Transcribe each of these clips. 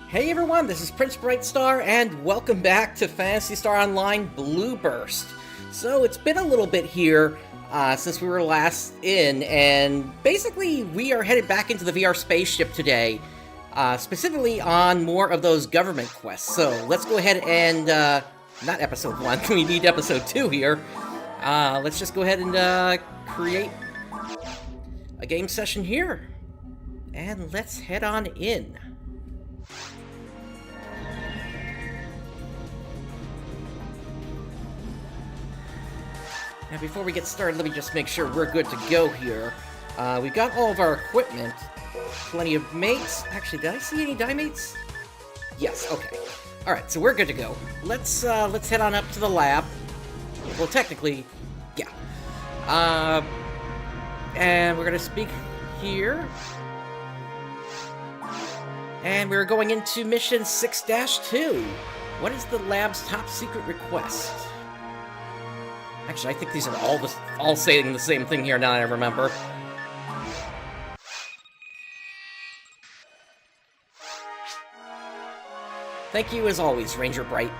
Hey everyone, this is PrinceBrightstar, and welcome back to Phantasy Star Online Blue Burst. So it's been a little bit here since we were last in, and basically we are headed back into the VR Spaceship today, specifically on more of those government quests. So let's go ahead and, not episode 1, we need episode 2 here. Let's just go ahead and create a game session here, and let's head on in. Now, before we get started, let me just make sure we're good to go here. We've got all of our equipment. Plenty of mates. Actually, did I see any die mates? Yes, okay. Alright, so we're good to go. Let's head on up to the lab. Well, technically, yeah. And we're gonna speak here. And we're going into mission 6-2. What is the lab's top secret request? Actually, I think these are all saying the same thing here now that I remember. Thank you as always, Ranger Bright.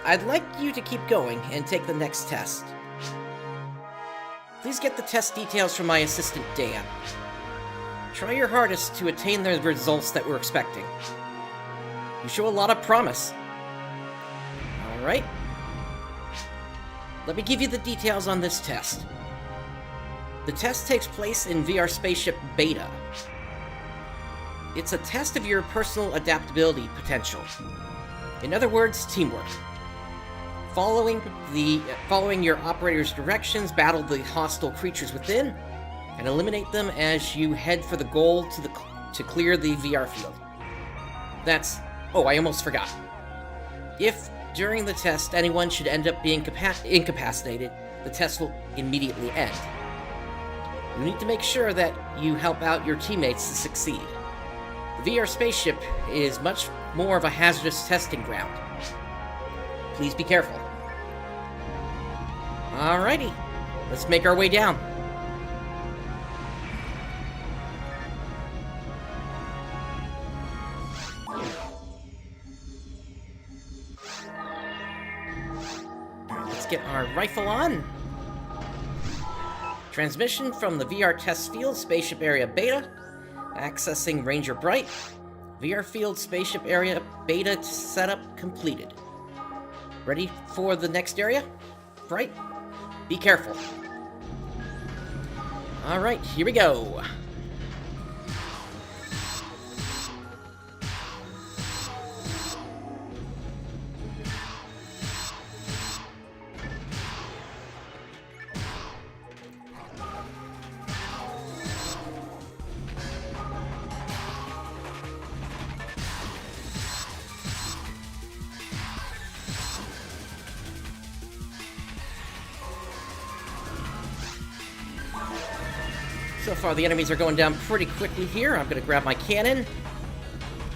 I'd like you to keep going and take the next test. Please get the test details from my assistant, Dan. Try your hardest to attain the results that we're expecting. You show a lot of promise. Alright. Let me give you the details on this test. The test takes place in VR Spaceship Beta. It's a test of your personal adaptability potential. In other words, teamwork. Following your operator's directions, battle the hostile creatures within, and eliminate them as you head for the goal to clear the VR field. That's... oh, I almost forgot. If during the test, anyone should end up being incapacitated, the test will immediately end. You need to make sure that you help out your teammates to succeed. The VR Spaceship is much more of a hazardous testing ground. Please be careful. Alrighty, let's make our way down. Get our rifle on. Transmission from the VR test field, Spaceship Area Beta. Accessing Ranger Bright. VR field, Spaceship Area Beta setup completed. Ready for the next area? Bright? Be careful. Alright, here we go. So far, the enemies are going down pretty quickly here. I'm going to grab my cannon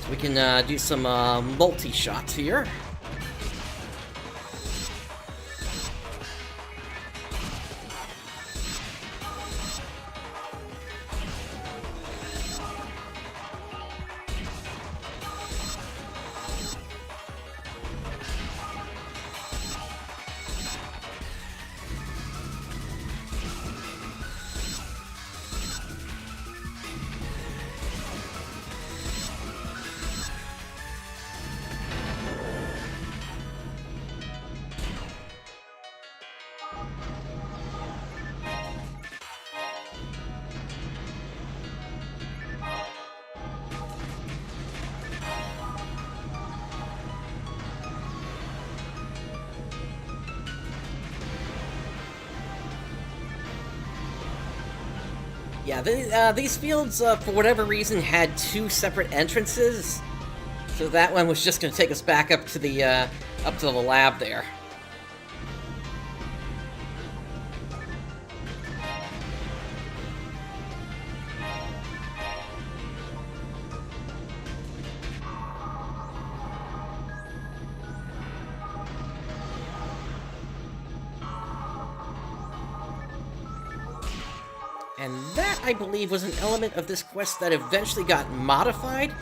so we can do some multi-shots here. Yeah, these fields, for whatever reason, had two separate entrances, so that one was just going to take us back up to the lab there. And that, I believe, was an element of this quest that eventually got modified.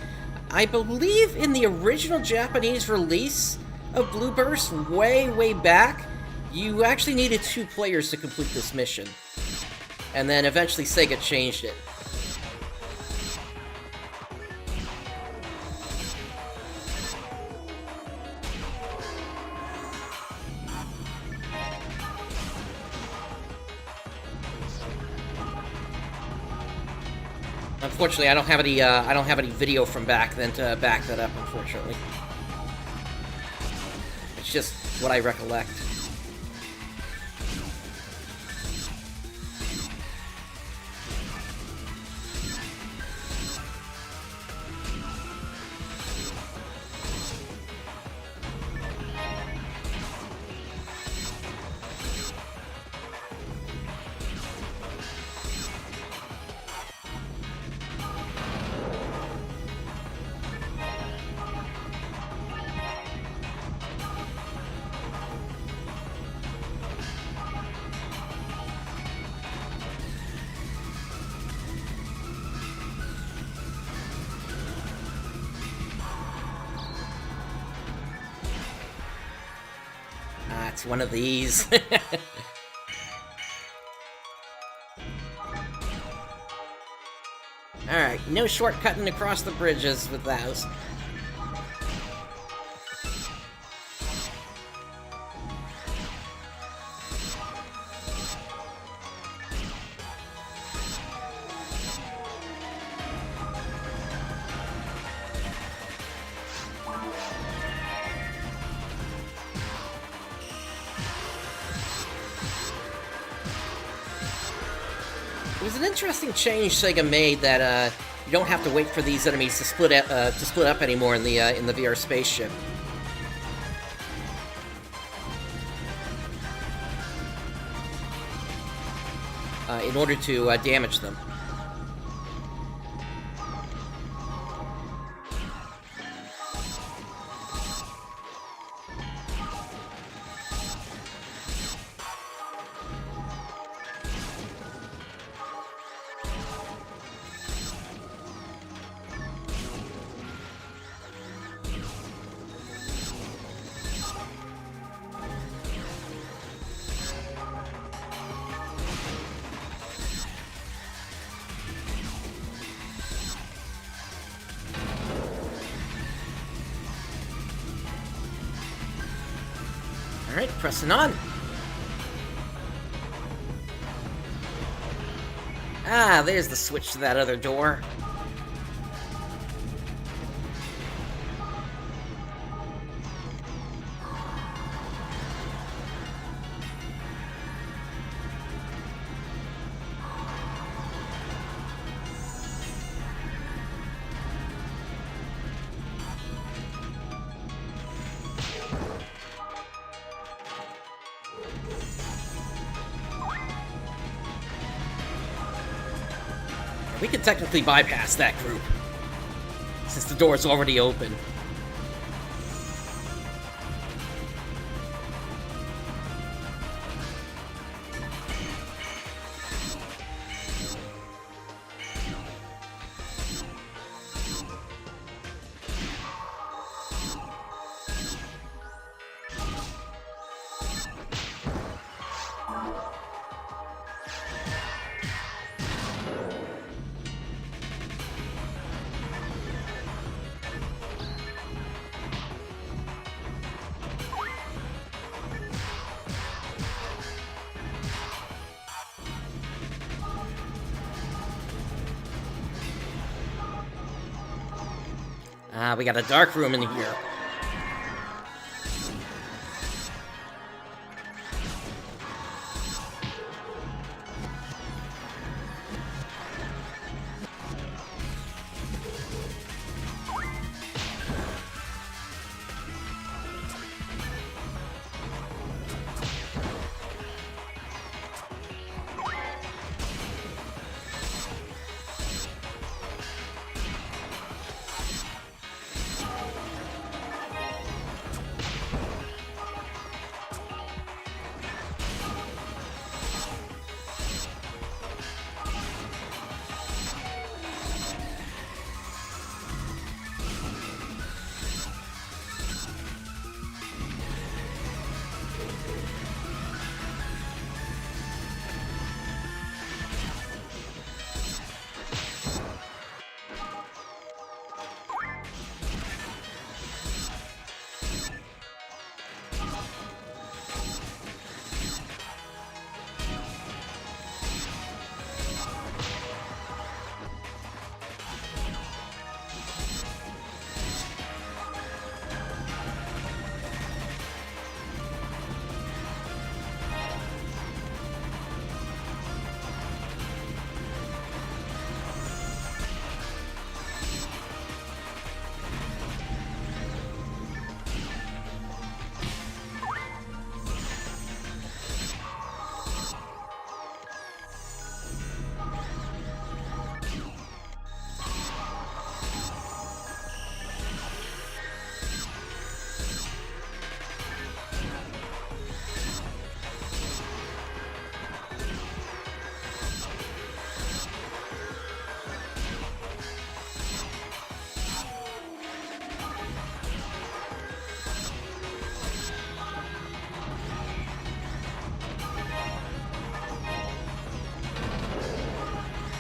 I believe in the original Japanese release of Blue Burst, way back, you actually needed 2 players to complete this mission. And then eventually Sega changed it. Unfortunately, I don't have any video from back then to back that up, unfortunately. It's just what I recollect. It's one of these. Alright, no shortcutting across the bridges with those. It was an interesting change Sega made that you don't have to wait for these enemies to split up anymore in the VR Spaceship. In order to damage them. Alright, pressing on. Ah, there's the switch to that other door. We can technically bypass that group, since the door's already open. Ah, we got a dark room in here.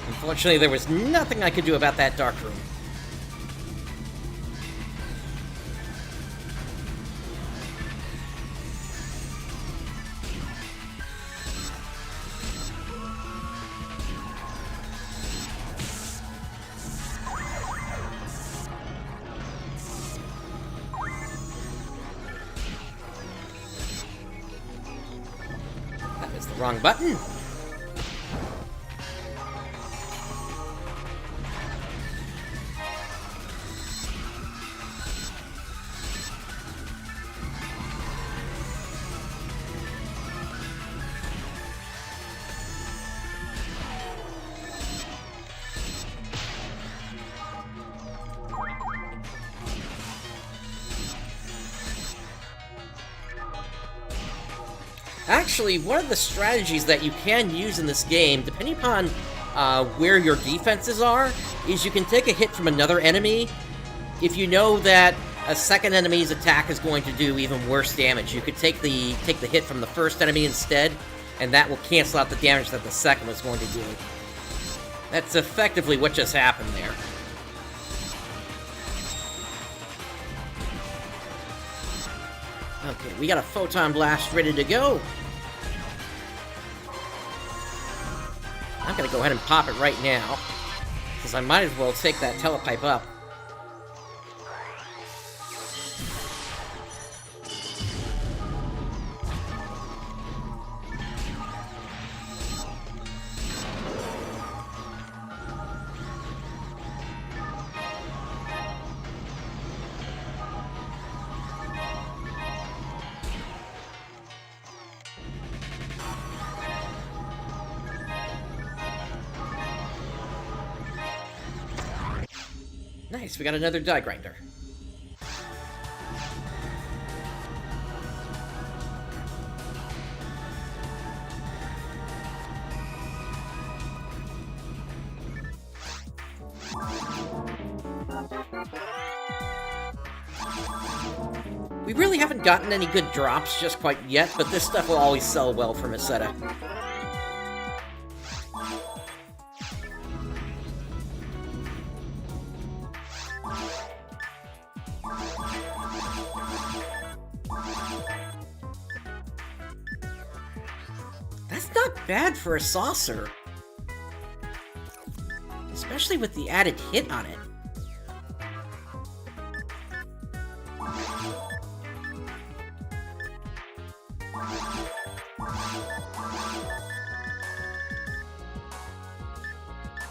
Unfortunately, there was nothing I could do about that dark room. That was the wrong button. Actually, one of the strategies that you can use in this game, depending upon where your defenses are, is you can take a hit from another enemy. If you know that a second enemy's attack is going to do even worse damage, you could take the hit from the first enemy instead, and that will cancel out the damage that the second was going to do. That's effectively what just happened there. Okay, we got a photon blast ready to go. I'm gonna go ahead and pop it right now, because I might as well take that telepipe up. Nice, we got another die grinder. We really haven't gotten any good drops just quite yet, but this stuff will always sell well for Meseta. That's not bad for a saucer. Especially with the added hit on it.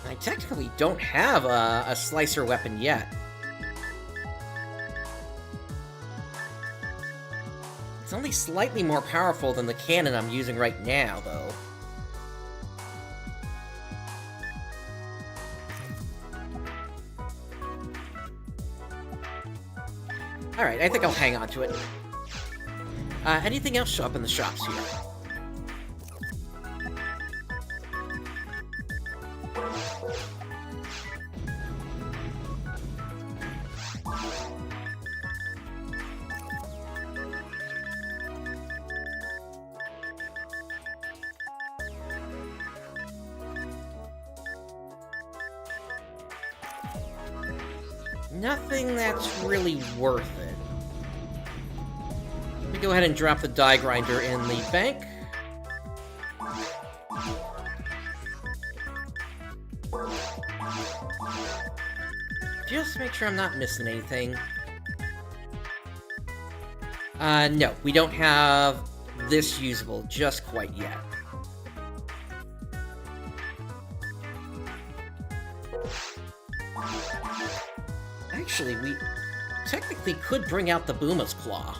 I technically don't have a slicer weapon yet. It's only slightly more powerful than the cannon I'm using right now, though. Alright, I think I'll hang on to it. Anything else show up in the shops here? Nothing that's really worth it. Let me go ahead and drop the die grinder in the bank. Just make sure I'm not missing anything. No, we don't have this usable just quite yet. Actually, we technically could bring out the Booma's Claw.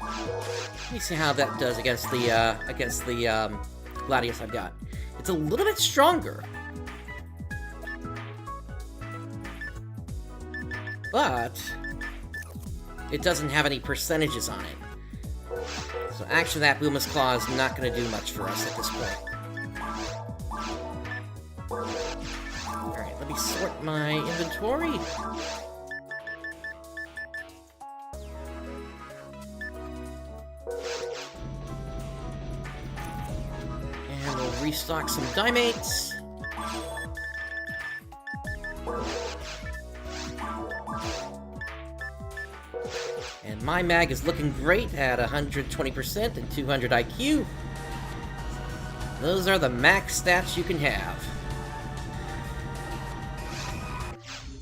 Let me see how that does against the Gladius I've got. It's a little bit stronger. But it doesn't have any percentages on it. So actually that Booma's Claw is not going to do much for us at this point. Alright, Let me sort my inventory. And we'll restock some dimates. And my mag is looking great at 120% and 200 IQ. Those are the max stats you can have.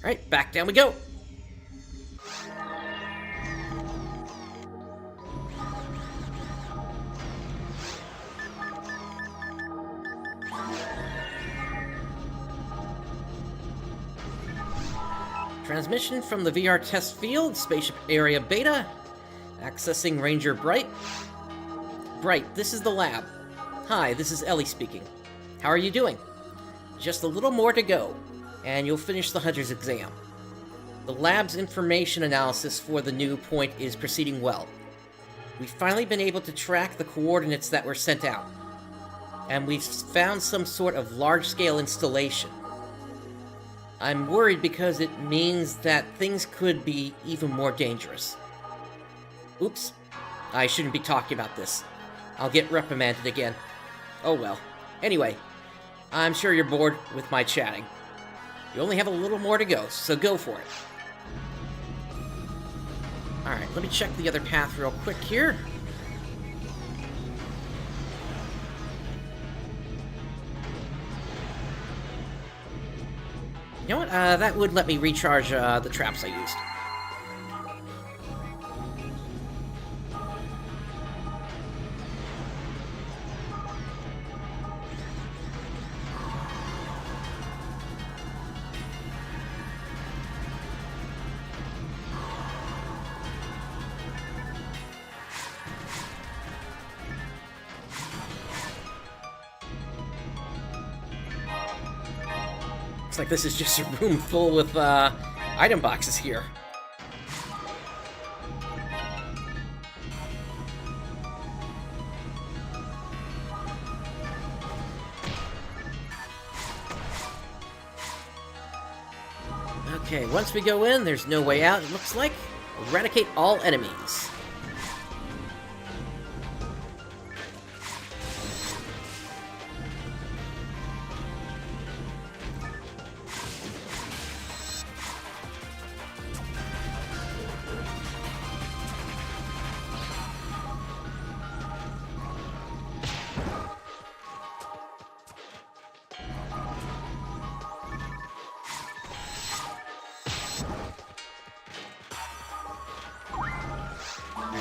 Alright, back down we go! Transmission from the VR test field, Spaceship Area Beta. Accessing Ranger Bright. Bright, this is the lab. Hi, this is Ellie speaking. How are you doing? Just a little more to go, and you'll finish the Hunter's exam. The lab's information analysis for the new point is proceeding well. We've finally been able to track the coordinates that were sent out, and we've found some sort of large-scale installation. I'm worried because it means that things could be even more dangerous. Oops, I shouldn't be talking about this. I'll get reprimanded again. Oh well. Anyway, I'm sure you're bored with my chatting. You only have a little more to go, so go for it. Alright, let me check the other path real quick here. You know what? That would let me recharge the traps I used. Like this is just a room full with item boxes here. Okay, once we go in, there's no way out, it looks like. Eradicate all enemies.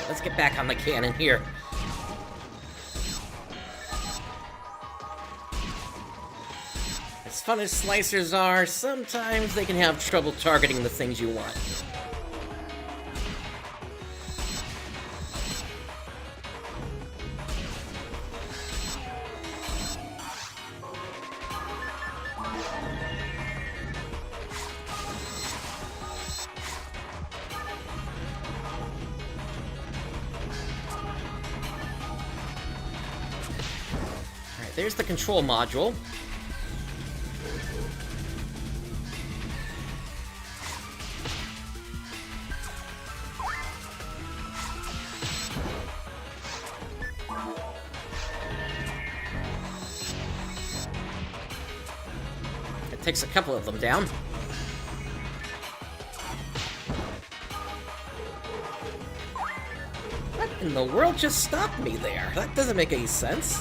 Let's get back on the cannon here. As fun as slicers are, sometimes they can have trouble targeting the things you want. There's the control module. It takes a couple of them down. What in the world just stopped me there? That doesn't make any sense.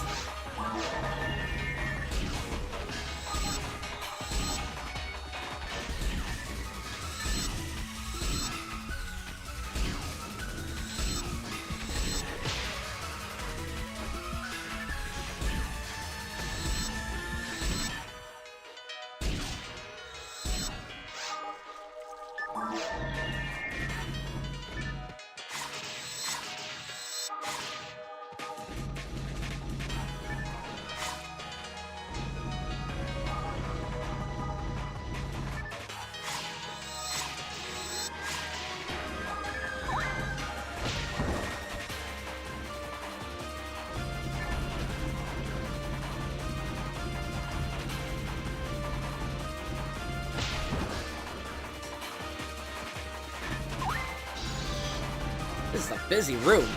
This is a busy room.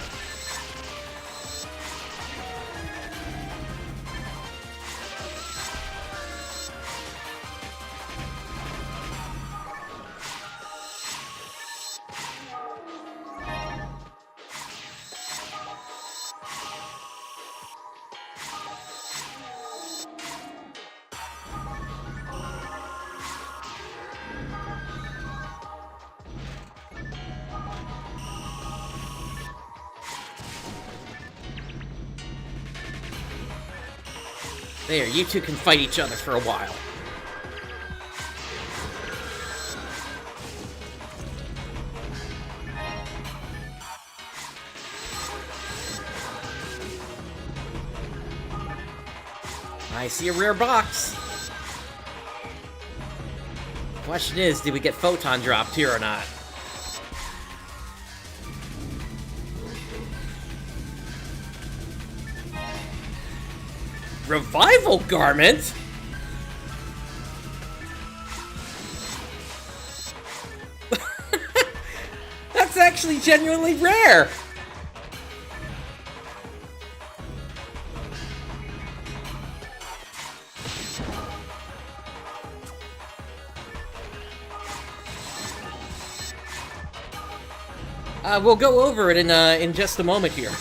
There, you two can fight each other for a while. I see a rare box. Question is, did we get photon dropped here or not? Revival garment? That's actually genuinely rare! We'll go over it in just a moment here.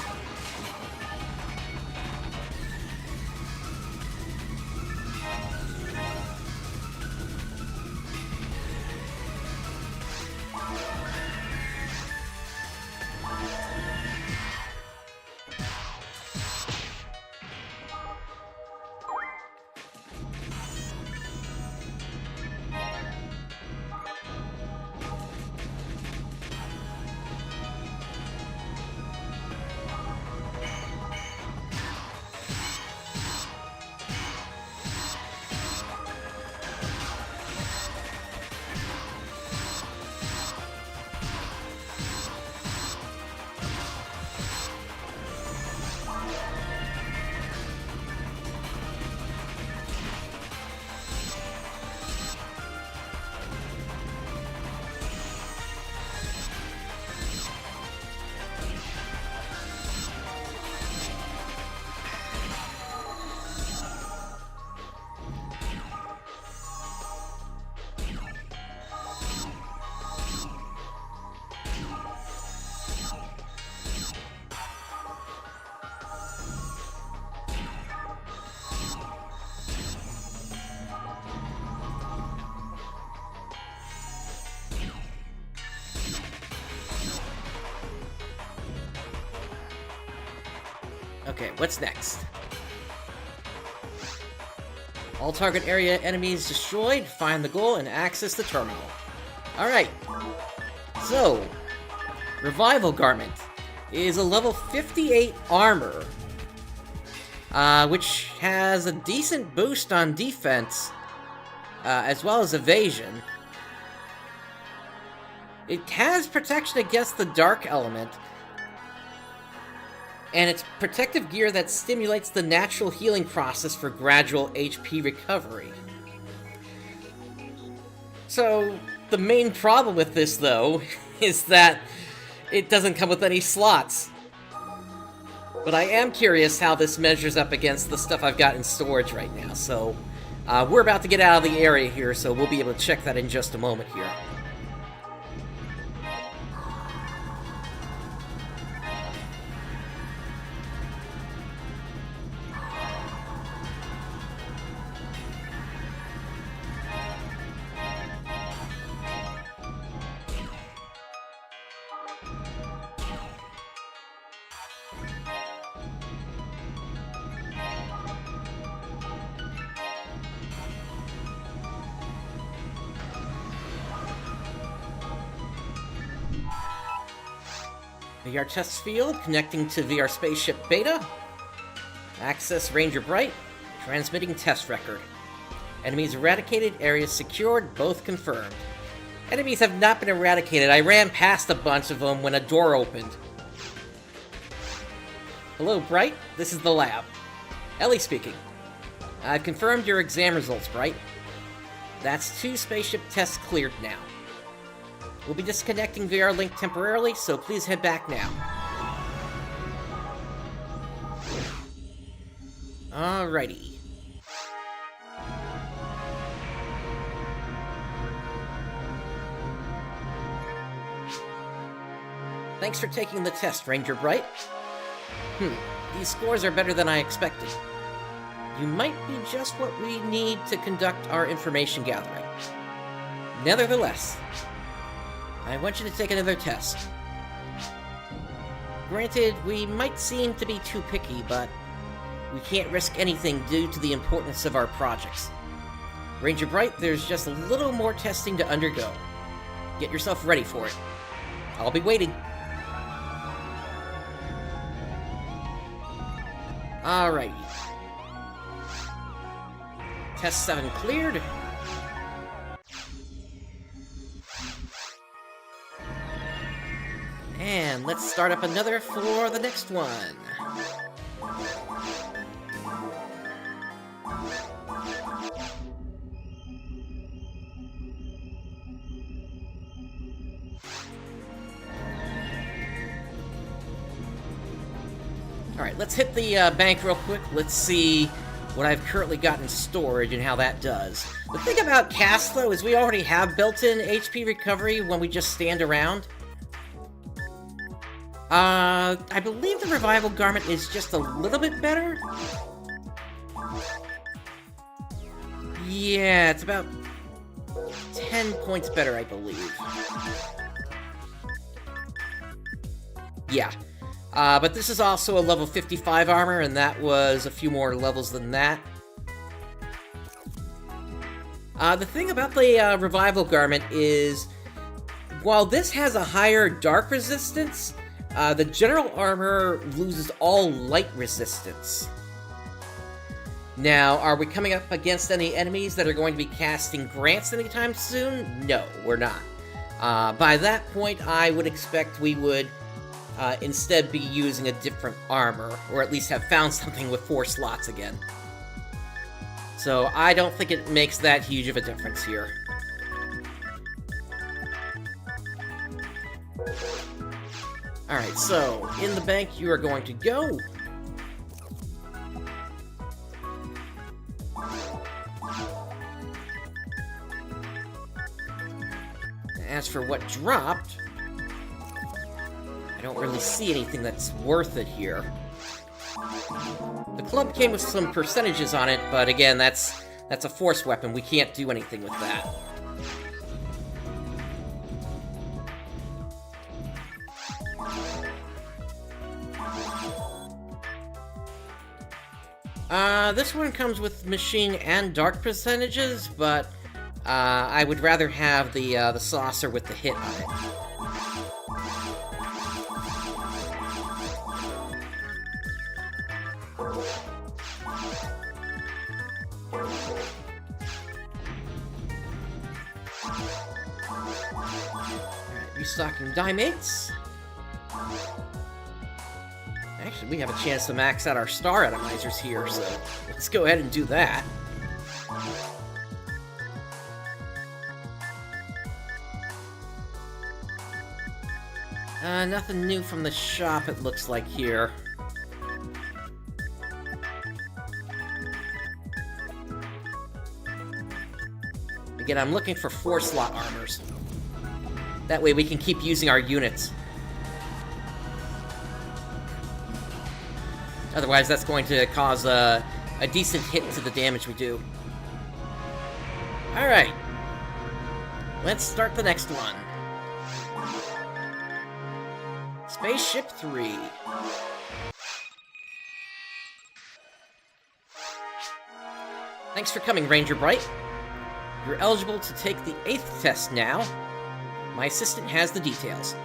Okay, what's next? All target area enemies destroyed, find the goal, and access the terminal. Alright. So, Revival Garment is a level 58 armor, which has a decent boost on defense, as well as evasion. It has protection against the dark element, and it's protective gear that stimulates the natural healing process for gradual HP recovery. So, the main problem with this, though, is that it doesn't come with any slots. But I am curious how this measures up against the stuff I've got in storage right now, so we're about to get out of the area here, so we'll be able to check that in just a moment here. VR test field connecting to VR Spaceship Beta. Access Ranger Bright. Transmitting test record. Enemies eradicated, areas secured, both confirmed. Enemies have not been eradicated. I ran past a bunch of them when a door opened. Hello, Bright. This is the lab. Ellie speaking. I've confirmed your exam results, Bright. That's 2 spaceship tests cleared now. We'll be disconnecting VR Link temporarily, so please head back now. Alrighty. Thanks for taking the test, Ranger Bright. These scores are better than I expected. You might be just what we need to conduct our information gathering. Nevertheless, I want you to take another test. Granted, we might seem to be too picky, but we can't risk anything due to the importance of our projects. Ranger Bright, there's just a little more testing to undergo. Get yourself ready for it. I'll be waiting. Alrighty. Test 7 cleared. And let's start up another for the next one. Alright, let's hit the bank real quick. Let's see what I've currently got in storage and how that does. The thing about cast, though, is we already have built-in HP recovery when we just stand around. I believe the Revival Garment is just a little bit better. Yeah, it's about 10 points better, I believe. Yeah. But this is also a level 55 armor, and that was a few more levels than that. The thing about the Revival Garment is, while this has a higher dark resistance, the general armor loses all light resistance. Now, are we coming up against any enemies that are going to be casting grants anytime soon? No, we're not. By that point, I would expect we would instead be using a different armor, or at least have found something with 4 slots again. So I don't think it makes that huge of a difference here. Alright, so, in the bank you are going to go. As for what dropped, I don't really see anything that's worth it here. The club came with some percentages on it, but again, that's a force weapon. We can't do anything with that. This one comes with machine and dark percentages, but I would rather have the saucer with the hit on it. Restocking Dimates. Actually, we have a chance to max out our star atomizers here, so let's go ahead and do that. Nothing new from the shop, it looks like, here. Again, I'm looking for 4-slot armors. That way we can keep using our units. Otherwise, that's going to cause a decent hit to the damage we do. Alright. Let's start the next one. Spaceship 3. Thanks for coming, Ranger Bright. You're eligible to take the 8th test now. My assistant has the details.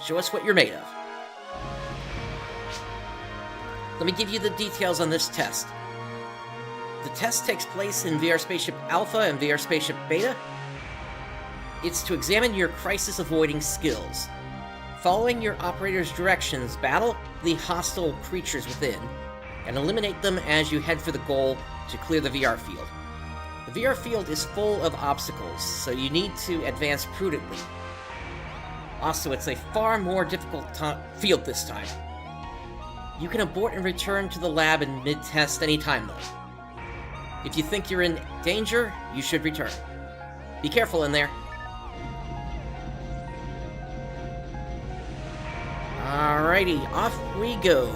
Show us what you're made of. Let me give you the details on this test. The test takes place in VR Spaceship Alpha and VR Spaceship Beta. It's to examine your crisis-avoiding skills. Following your operator's directions, battle the hostile creatures within, and eliminate them as you head for the goal to clear the VR field. The VR field is full of obstacles, so you need to advance prudently. Also, it's a far more difficult field this time. You can abort and return to the lab in mid-test anytime, though. If you think you're in danger, you should return. Be careful in there. Alrighty, off we go.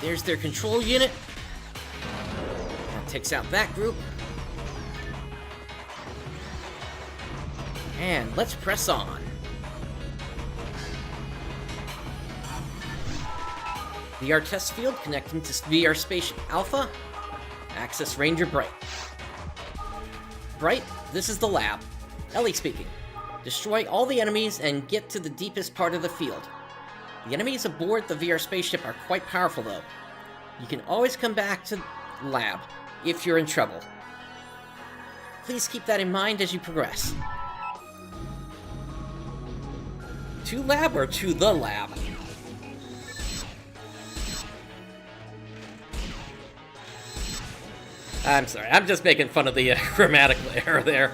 There's their control unit. That takes out that group. And let's press on. VR test field connecting to VR Spaceship Alpha. Access Ranger Bright. Bright, this is the lab. Ellie speaking. Destroy all the enemies and get to the deepest part of the field. The enemies aboard the VR spaceship are quite powerful, though. You can always come back to the lab if you're in trouble. Please keep that in mind as you progress. To lab or to the lab? I'm sorry, I'm just making fun of the grammatical error there.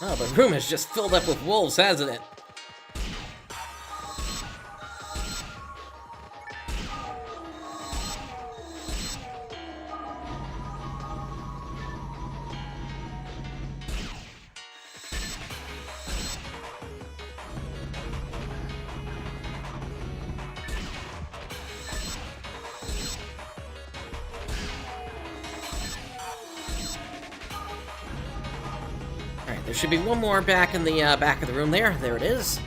Oh, the room is just filled up with wolves, hasn't it? There should be one more back in the back of the room there. There it is.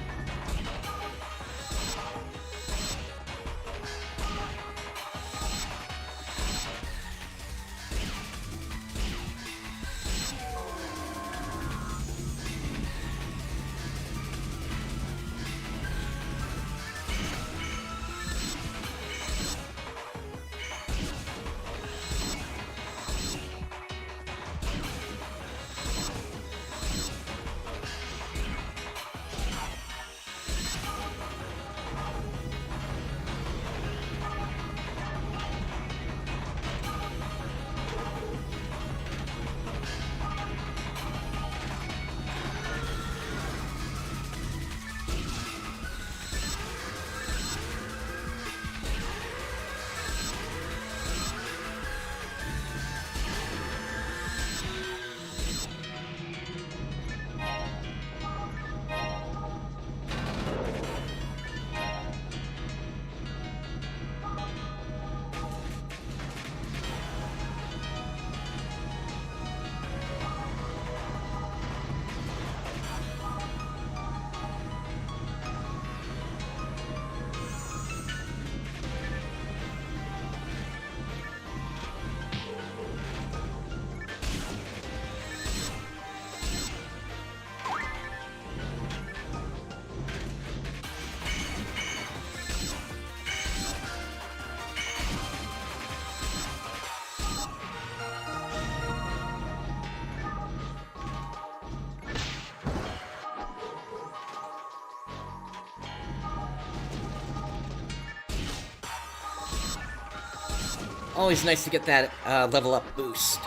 Always nice to get that level up boost.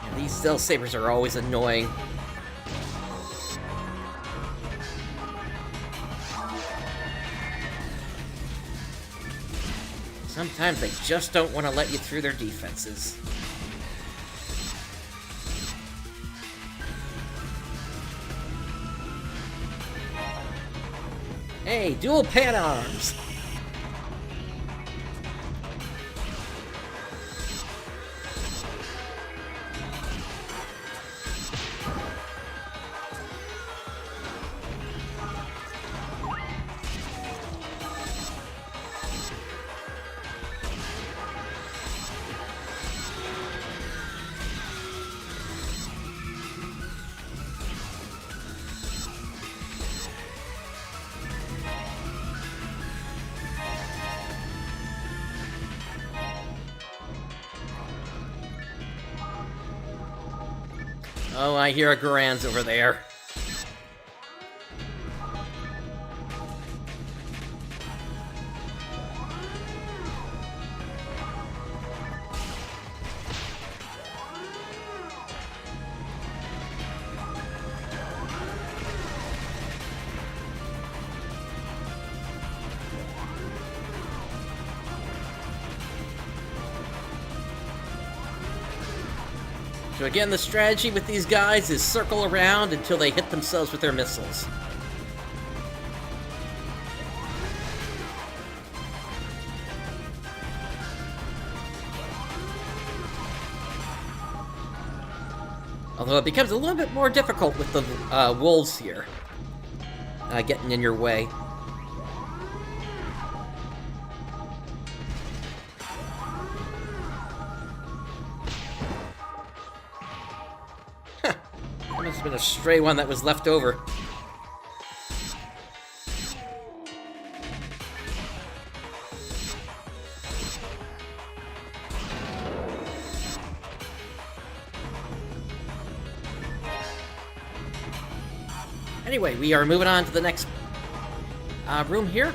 Yeah, these Stealth Sabers are always annoying. Sometimes they just don't want to let you through their defenses. Hey, dual pan arms! Oh, I hear a Garan's over there. So again, the strategy with these guys is circle around until they hit themselves with their missiles. Although it becomes a little bit more difficult with the wolves here, getting in your way. Must have been a stray one that was left over. Anyway, we are moving on to the next room here.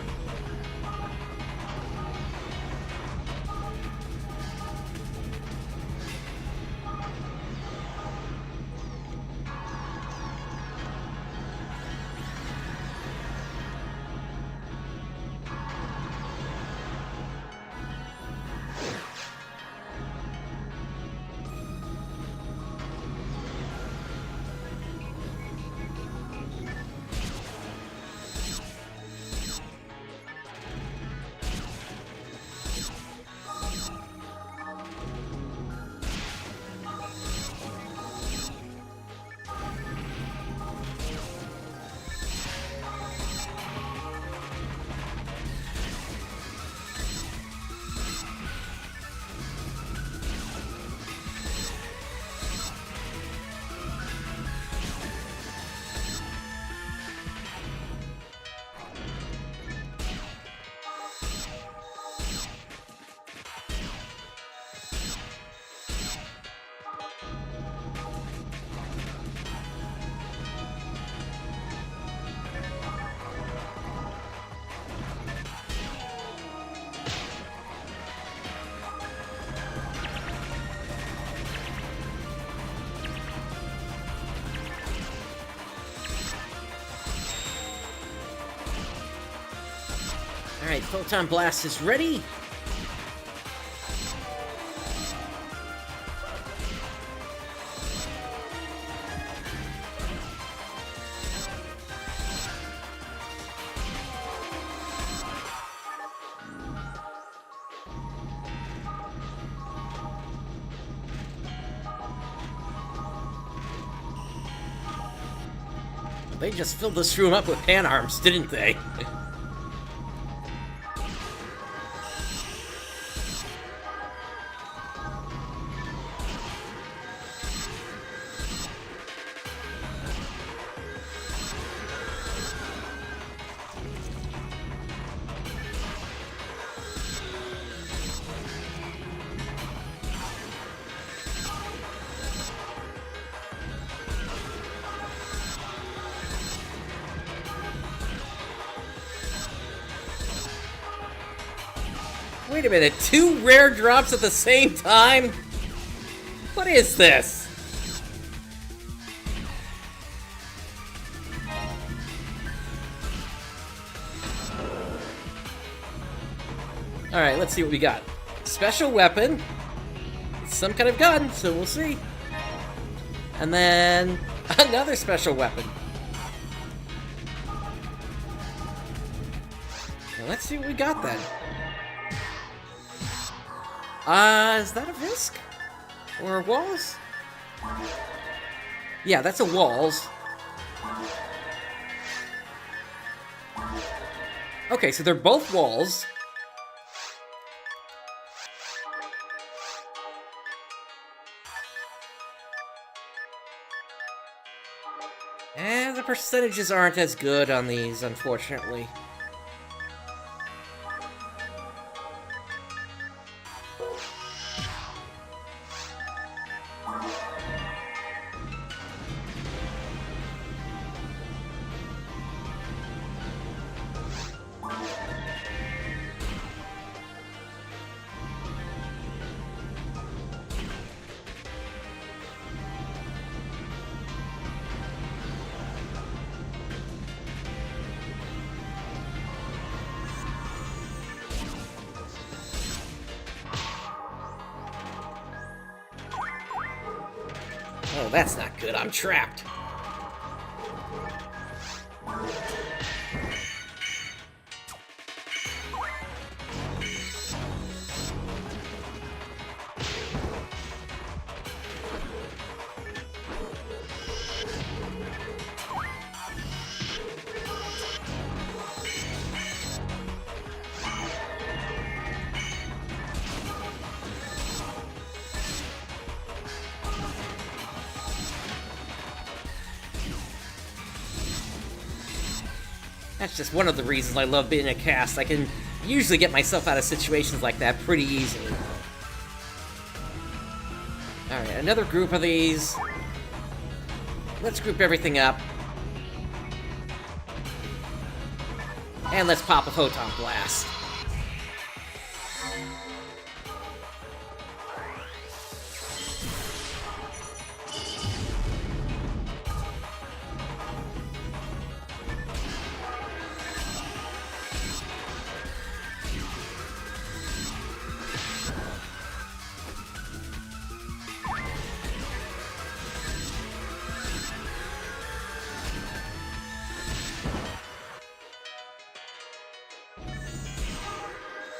Alright, Photon Blast is ready. They just filled this room up with pan arms, didn't they? Wait a minute, 2 rare drops at the same time? What is this? Alright, let's see what we got. Special weapon. It's some kind of gun, so we'll see. And then another special weapon. Well, let's see what we got then. Is that a Visk? Or a Walls? Yeah, that's a Walls. Okay, so they're both Walls. And the percentages aren't as good on these, unfortunately. Oh, that's not good. I'm trapped. That's just one of the reasons I love being a cast. I can usually get myself out of situations like that pretty easily. Alright, another group of these. Let's group everything up. And let's pop a Photon Blast.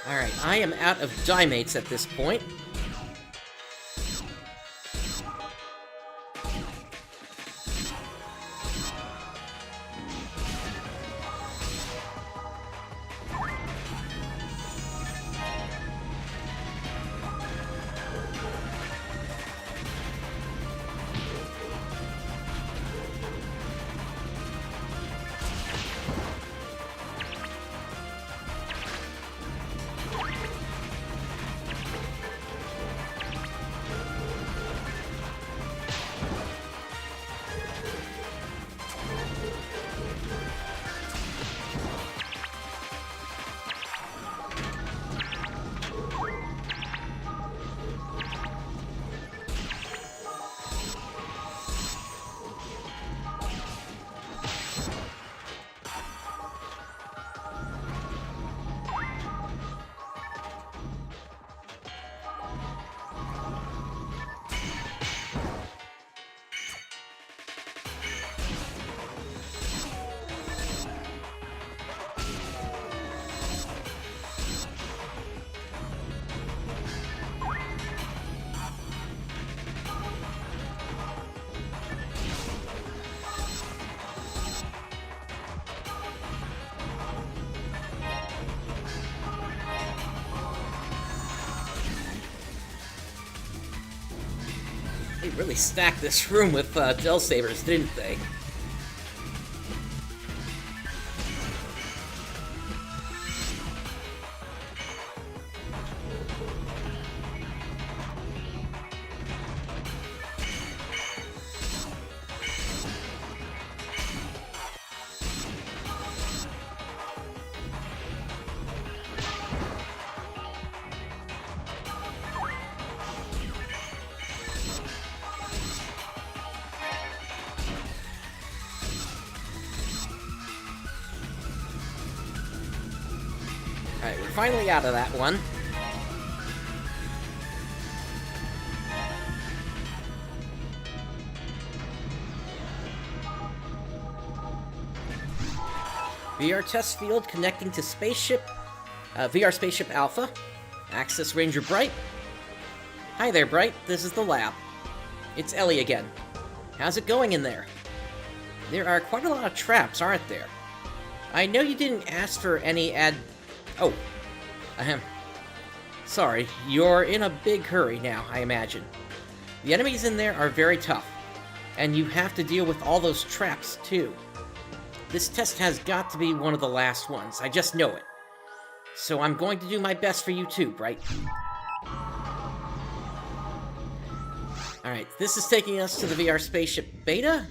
Alright, I am out of Dimates at this point. They really stacked this room with Gel Sabers, didn't they? Alright, we're finally out of that one. VR test field connecting to spaceship, VR Spaceship Alpha. Access Ranger Bright. Hi there, Bright. This is the lab. It's Ellie again. How's it going in there? There are quite a lot of traps, aren't there? I know you didn't ask for any Oh. Ahem. Sorry, you're in a big hurry now, I imagine. The enemies in there are very tough, and you have to deal with all those traps, too. This test has got to be one of the last ones, I just know it. So I'm going to do my best for you too, Bright. Alright, this is taking us to the VR Spaceship Beta.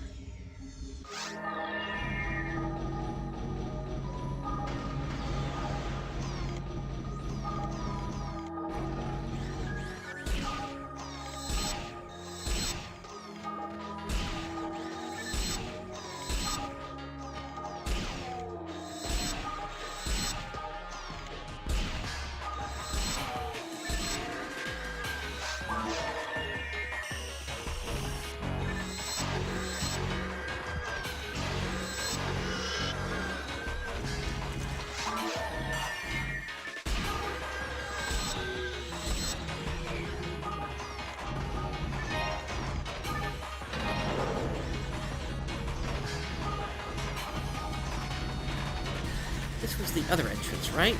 This was the other entrance, right?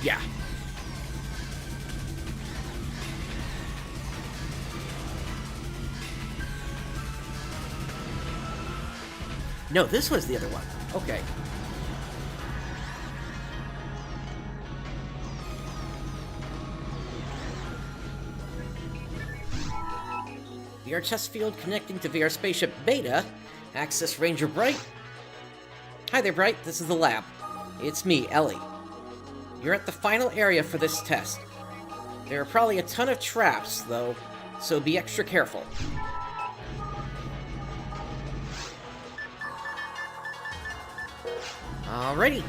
Yeah. No, this was the other one. Okay. VR test field connecting to VR Spaceship Beta. Access Ranger Bright. Hi there, Bright. This is the lab. It's me, Ellie. You're at the final area for this test. There are probably a ton of traps, though, so be extra careful. Alrighty.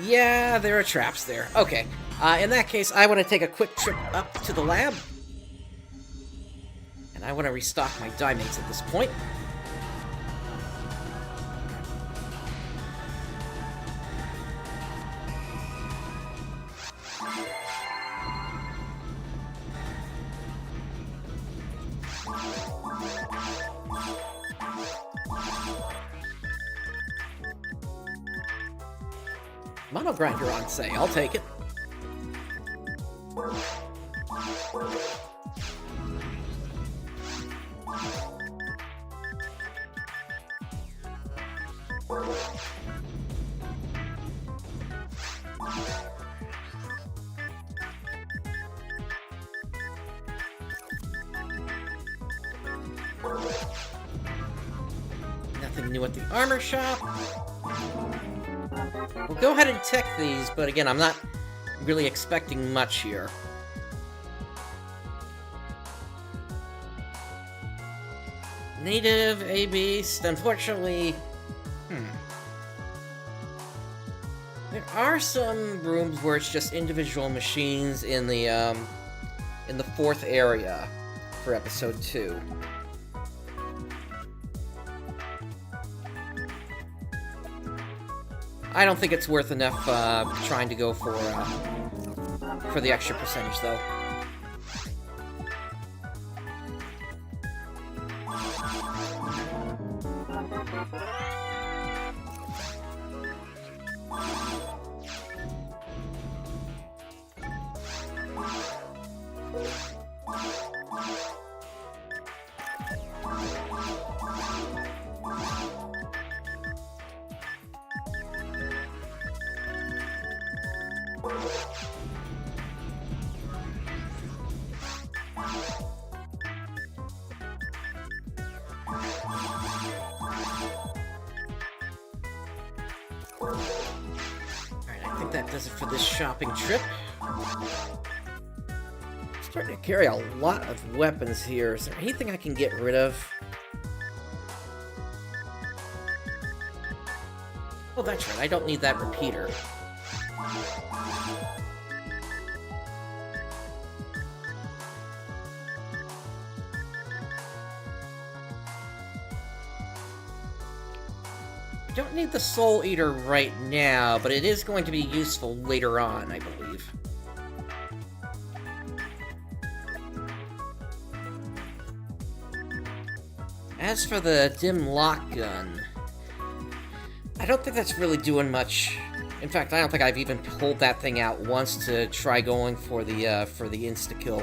Yeah, there are traps there. Okay. In that case, I want to take a quick trip up to the lab. And I want to restock my diamonds at this point. Mono grinder on sale, I'll take it. Nothing new at the armor shop. We'll go ahead and tech these, but again, I'm not really expecting much here. Native A-Beast, unfortunately... There are some rooms where it's just individual machines in the fourth area for episode 2. I don't think it's worth enough trying to go for the extra percentage, though. Alright, I think that does it for this shopping trip. Starting to carry a lot of weapons here. Is there anything I can get rid of? Oh, that's right, I don't need that repeater. Don't need the Soul Eater right now, but it is going to be useful later on, I believe. As for the dim lock gun, I don't think that's really doing much. In fact, I don't think I've even pulled that thing out once to try going for the insta-kill.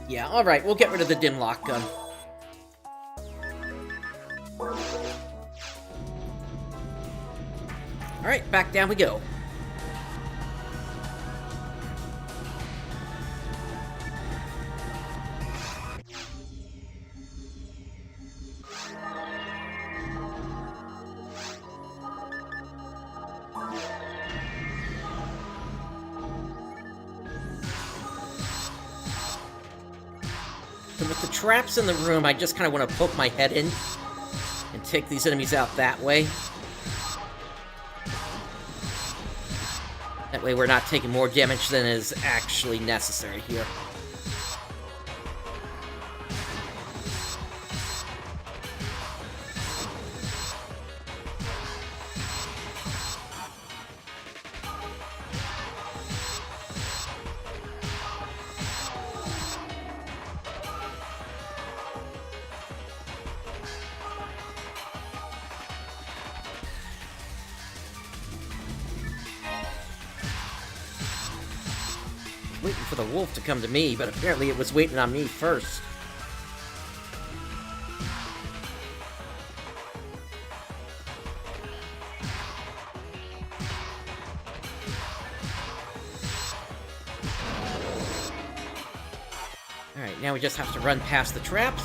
Yeah, alright, we'll get rid of the dim lock gun. Alright, back down we go. So with the traps in the room, I just kind of want to poke my head in and take these enemies out that way. That way we're not taking more damage than is actually necessary here. Waiting for the wolf to come to me, but apparently it was waiting on me first. Alright, now we just have to run past the traps.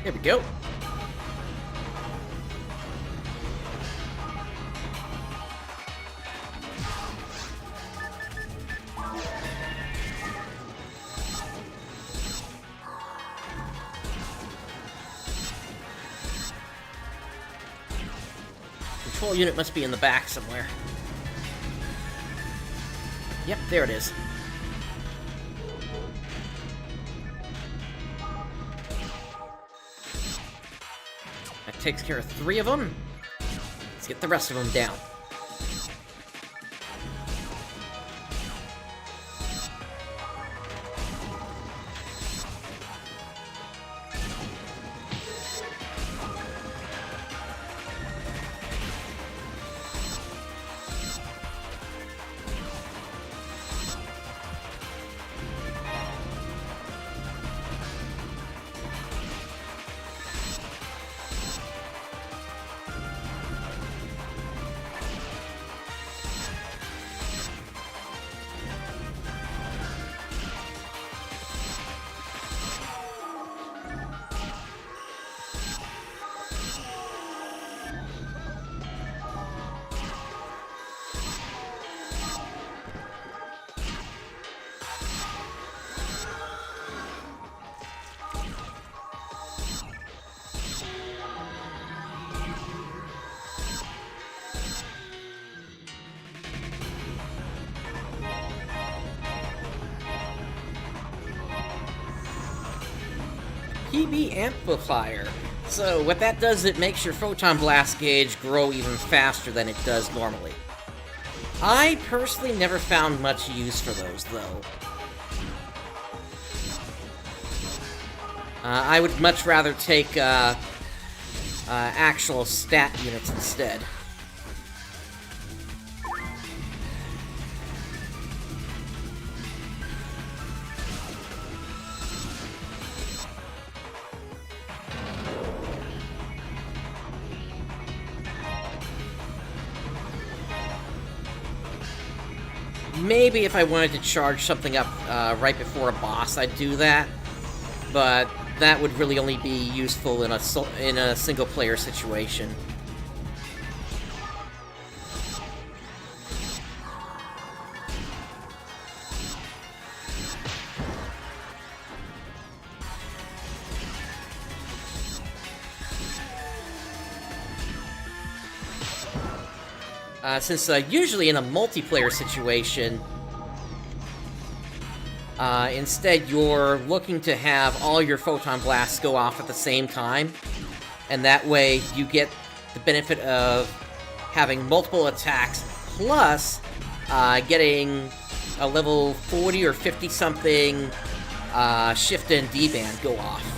There we go. Control unit must be in the back somewhere. Yep, there it is. That takes care of 3 of them. Let's get the rest of them down. PB amplifier. So what that does, it makes your photon blast gauge grow even faster than it does normally. I personally never found much use for those, though. I would much rather take actual stat units instead. Maybe if I wanted to charge something up right before a boss, I'd do that. But that would really only be useful in a single-player situation. Since usually in a multiplayer situation, instead you're looking to have all your photon blasts go off at the same time, and that way you get the benefit of having multiple attacks, plus getting a level 40 or 50 something shift and D-band go off.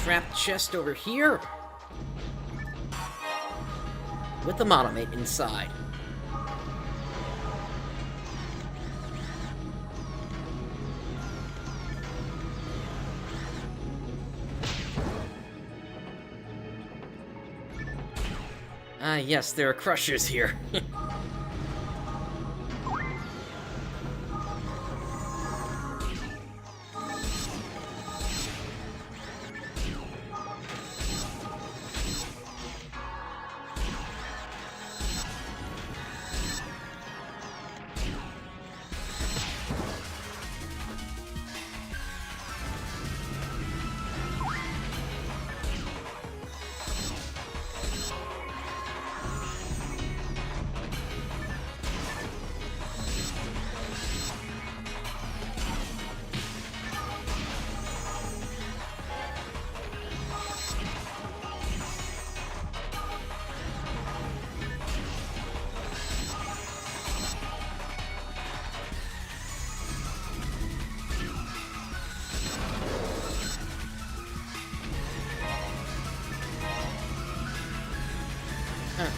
Trapped chest over here with the monomate inside. Ah, yes, there are crushers here.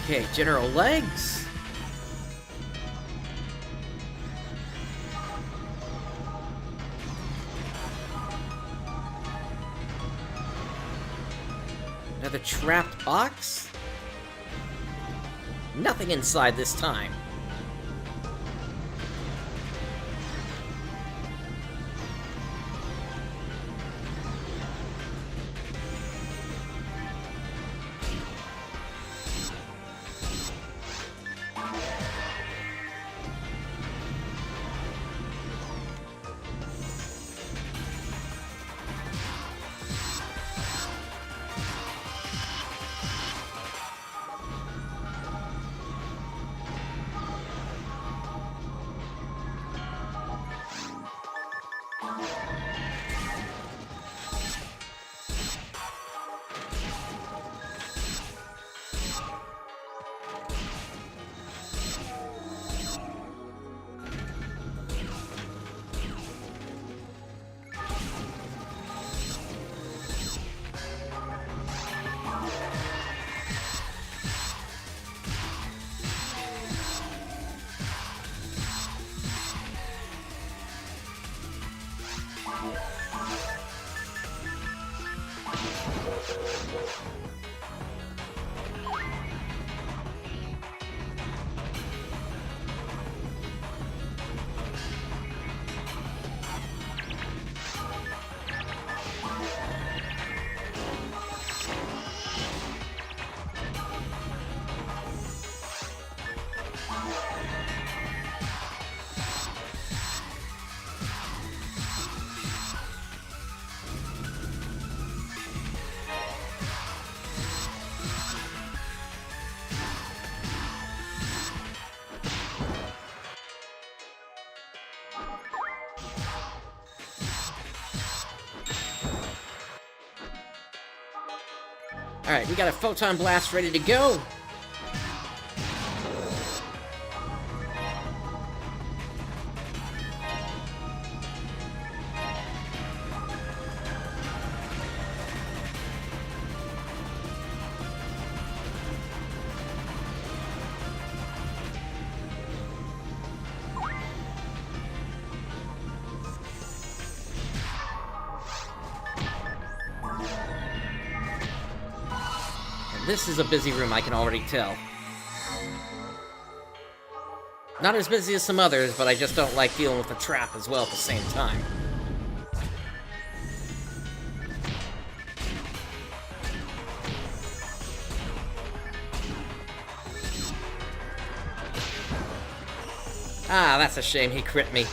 Okay, general legs. Another trapped box? Nothing inside this time. Alright, we got a photon blast ready to go. This is a busy room, I can already tell. Not as busy as some others, but I just don't like dealing with the trap as well at the same time. Ah, that's a shame, he crit me.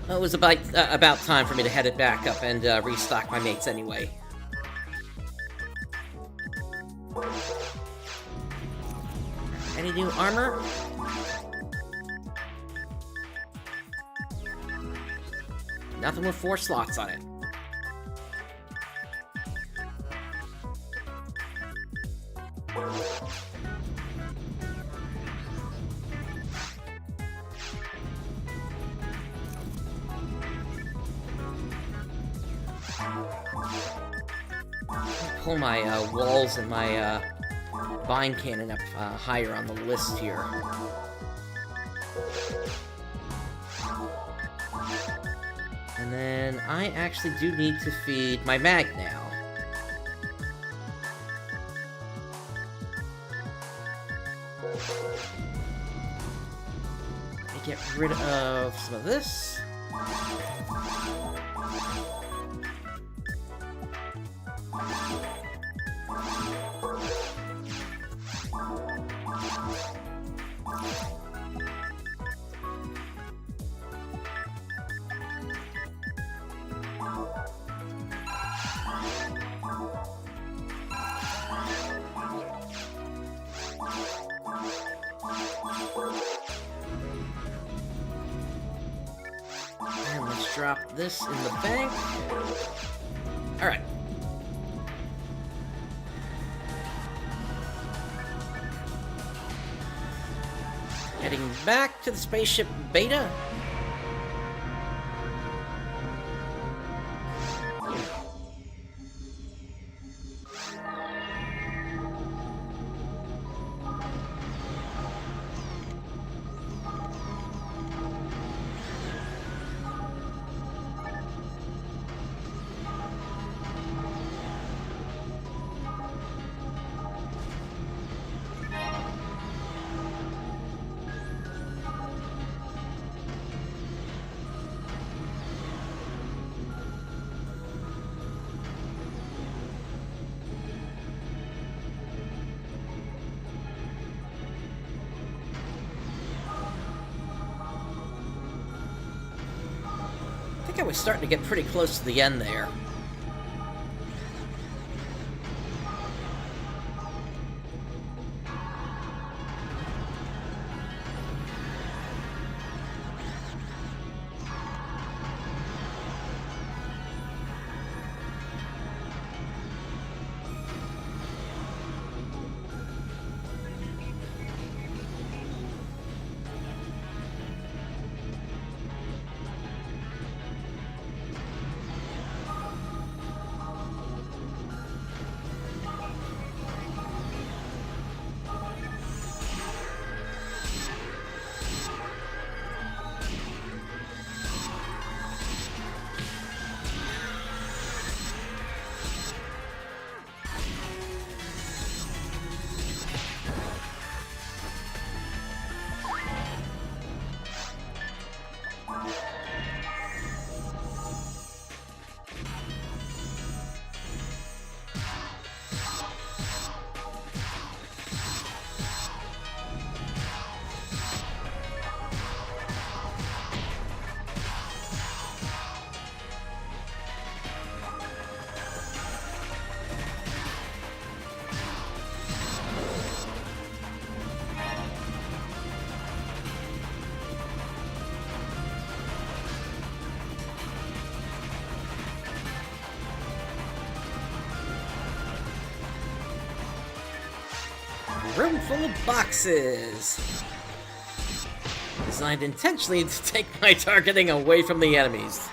Well, it was about time for me to head it back up and restock my mates anyway. Any new armor? Nothing with 4 slots on it. Pull my walls and my vine cannon up higher on the list here. And then I actually do need to feed my mag now. Get rid of some of this. And let's drop this in the bank. Alright. Heading back to the spaceship beta. I think I was starting to get pretty close to the end there. Room full of boxes! Designed intentionally to take my targeting away from the enemies.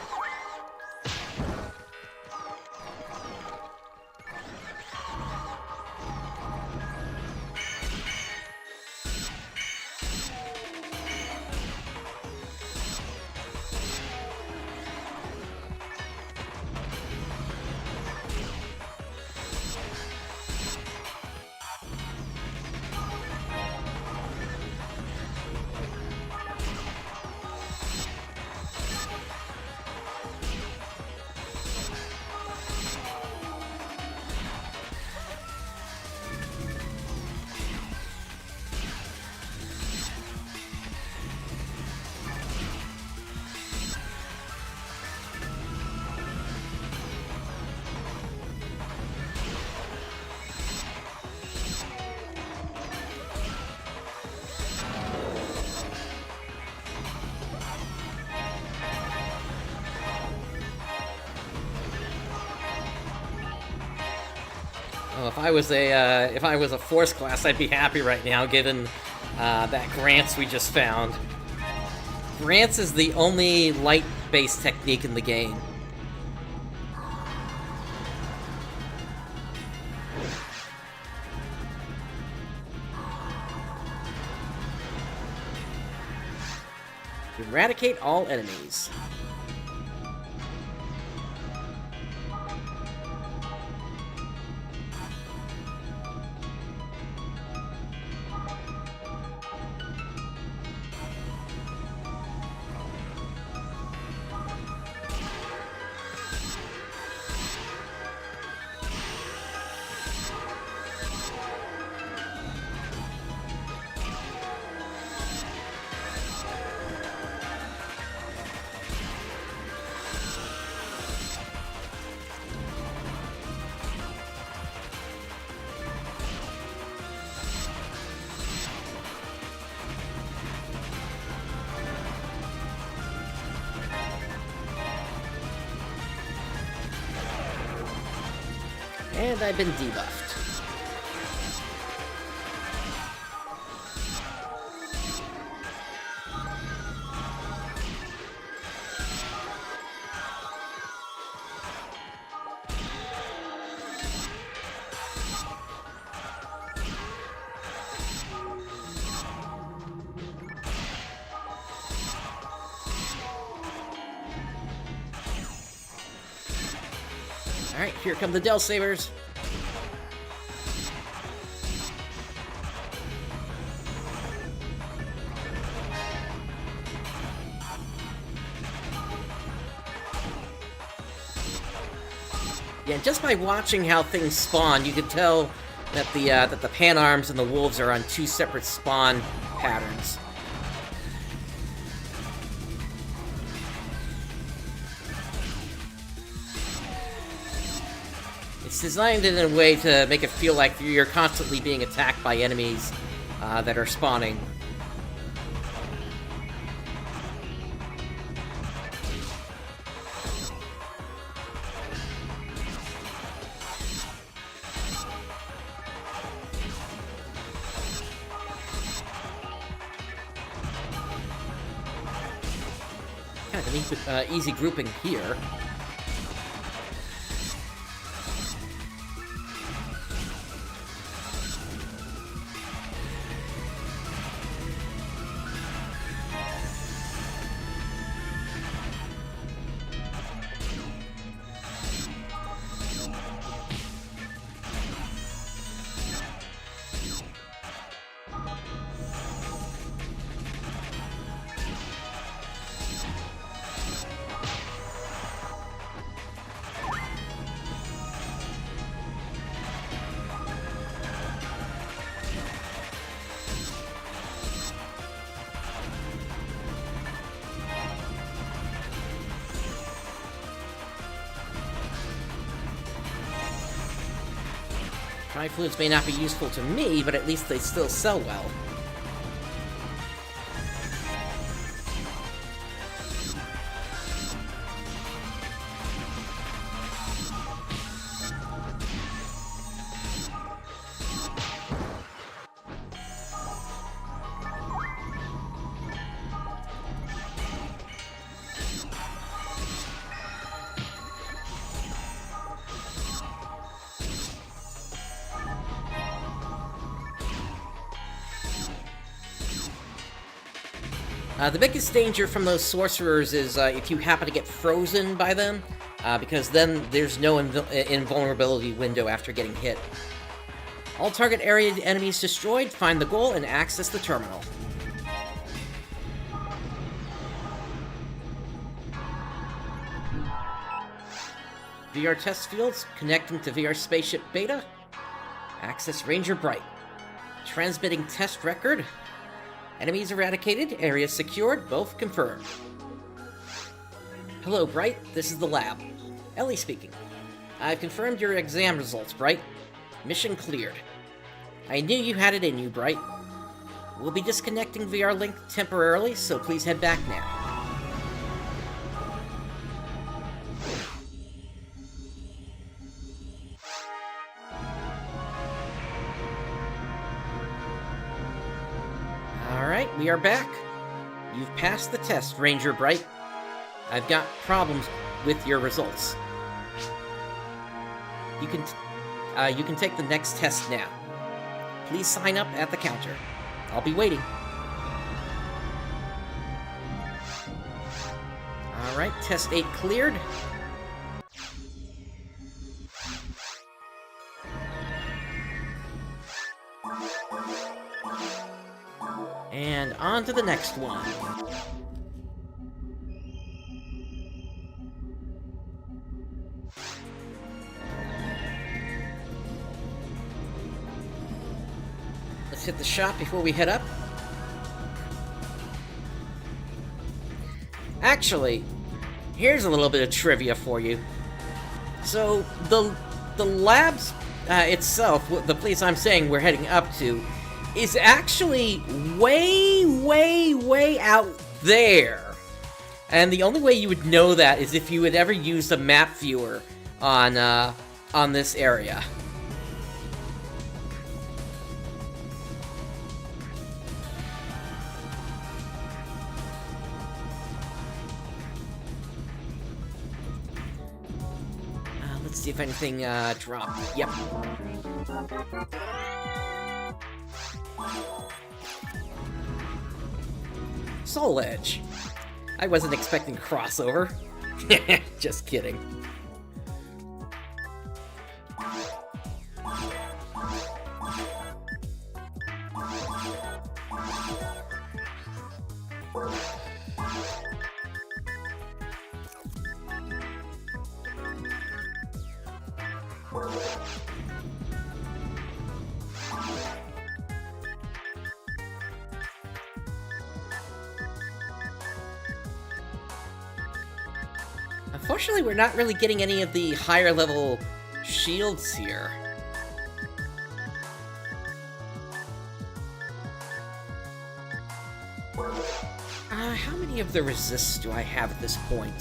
Oh, if I was a force class, I'd be happy right now, given that Grants we just found. Grants is the only light-based technique in the game. Eradicate all enemies. And I've been debuffed. Alright, here come the Del Sabers. Yeah, just by watching how things spawn, you can tell that the Panarms and the Wolves are on two separate spawn patterns. It's designed in a way to make it feel like you're constantly being attacked by enemies that are spawning. Kind of an easy grouping here. Tri-fluids may not be useful to me, but at least they still sell well. The biggest danger from those sorcerers is if you happen to get frozen by them, because then there's no invulnerability window after getting hit. All target area enemies destroyed, find the goal, and access the terminal. VR test fields, connecting to VR Spaceship Beta. Access Ranger Bright. Transmitting test record. Enemies eradicated, area secured, both confirmed. Hello, Bright. This is the lab. Ellie speaking. I've confirmed your exam results, Bright. Mission cleared. I knew you had it in you, Bright. We'll be disconnecting VR Link temporarily, so please head back now. Alright, we are back. You've passed the test, Ranger Bright. I've got problems with your results. You can take the next test now. Please sign up at the counter. I'll be waiting. Alright, test 8 cleared. And on to the next one. Let's hit the shop before we head up. Actually, here's a little bit of trivia for you. So, the labs itself, the place I'm saying we're heading up to, is actually way out there. And the only way you would know that is if you had ever used a map viewer on this area. Let's see if anything dropped. Yep. Soul Edge. I wasn't expecting crossover. Just kidding. Unfortunately, we're not really getting any of the higher level shields here. How many of the resists do I have at this point?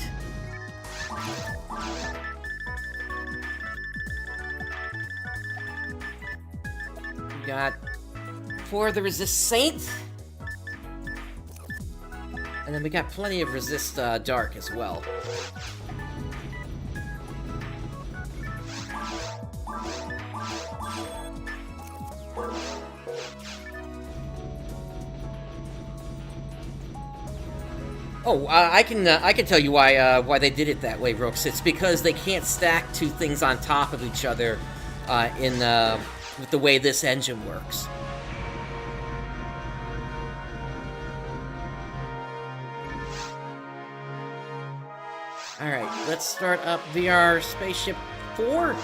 We got 4 of the resist Saint. And then we got plenty of resist Dark as well. Oh, I can tell you why they did it that way, Rooks. It's because they can't stack 2 things on top of each other with the way this engine works. Alright, let's start up VR Spaceship 4.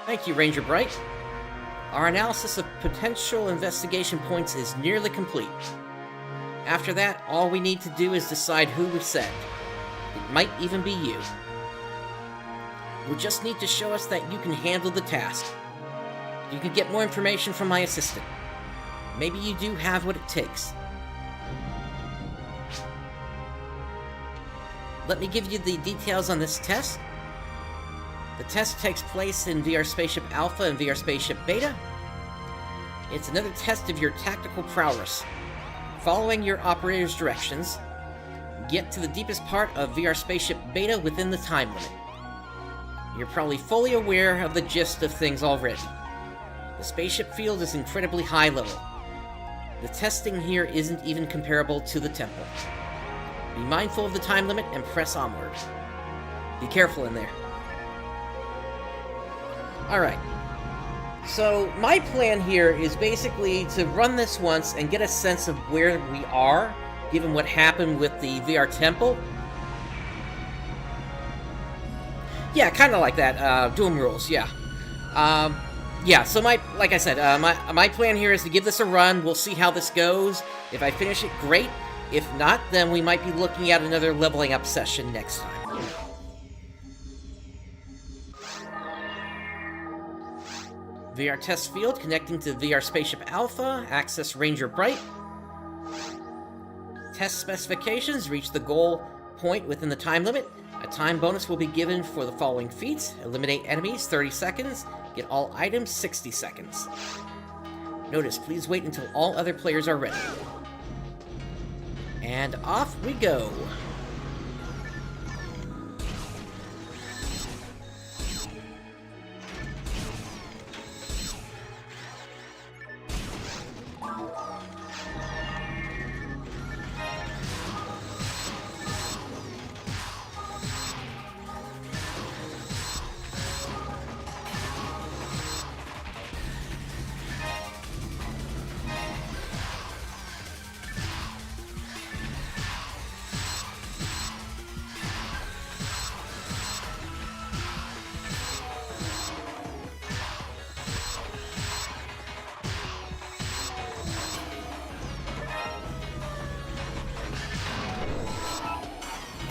Thank you, Ranger Bright. Our analysis of potential investigation points is nearly complete. After that, all we need to do is decide who we send. It might even be you. You just need to show us that you can handle the task. You can get more information from my assistant. Maybe you do have what it takes. Let me give you the details on this test. The test takes place in VR Spaceship Alpha and VR Spaceship Beta. It's another test of your tactical prowess. Following your operator's directions, get to the deepest part of VR Spaceship Beta within the time limit. You're probably fully aware of the gist of things already. The spaceship field is incredibly high level. The testing here isn't even comparable to the temple. Be mindful of the time limit and press onward. Be careful in there. Alright. So, my plan here is basically to run this once and get a sense of where we are, given what happened with the VR Temple. Yeah, kind of like that. Doom rules, yeah. Yeah, so like I said, my plan here is to give this a run. We'll see how this goes. If I finish it, great. If not, then we might be looking at another leveling up session next time. VR test field connecting to VR Spaceship Alpha. Access Ranger Bright. Test specifications. Reach the goal point within the time limit. A time bonus will be given for the following feats: eliminate enemies 30 seconds, get all items 60 seconds. Notice, please wait until all other players are ready. And off we go.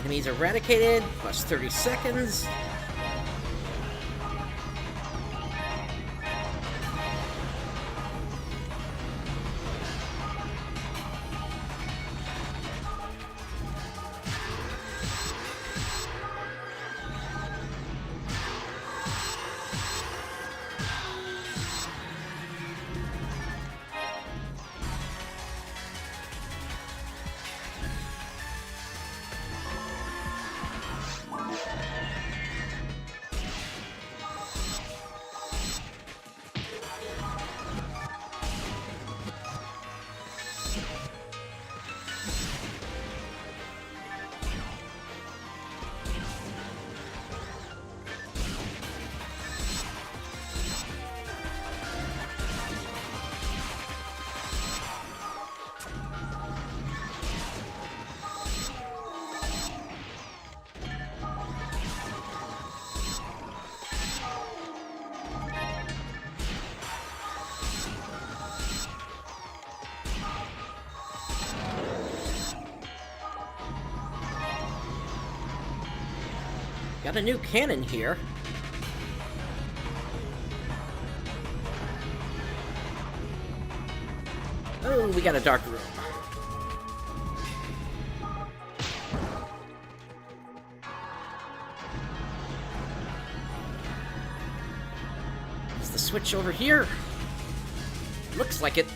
Enemies eradicated, plus 30 seconds. Got a new cannon here. Oh, we got a dark room. Is the switch over here? Looks like it.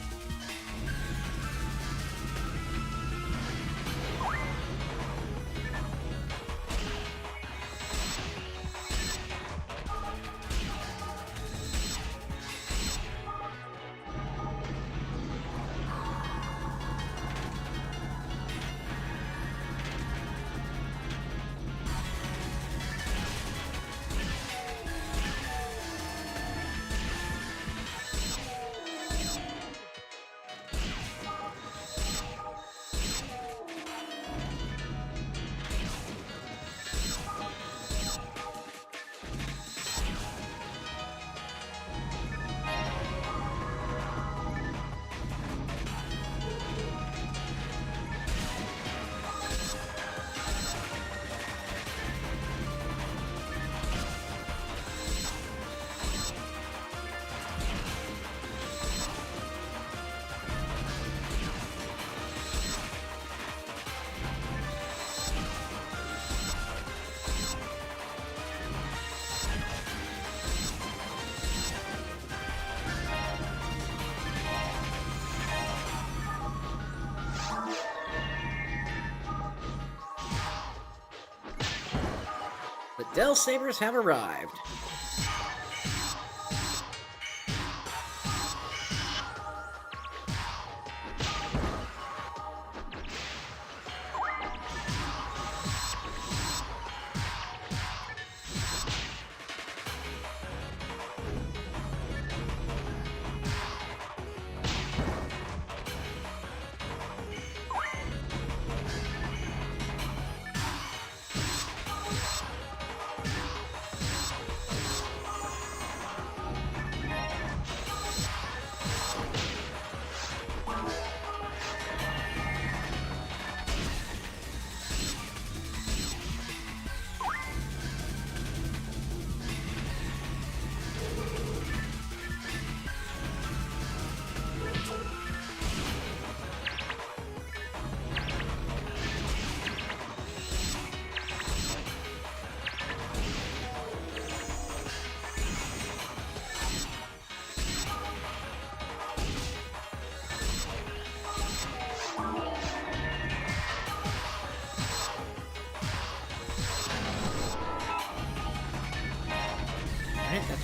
The Del Sabers have arrived.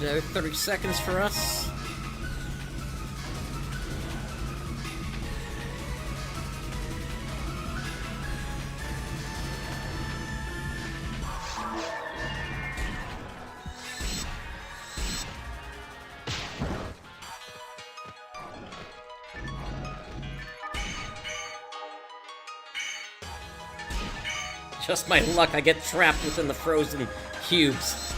Another 30 seconds for us. Just my luck, I get trapped within the frozen cubes.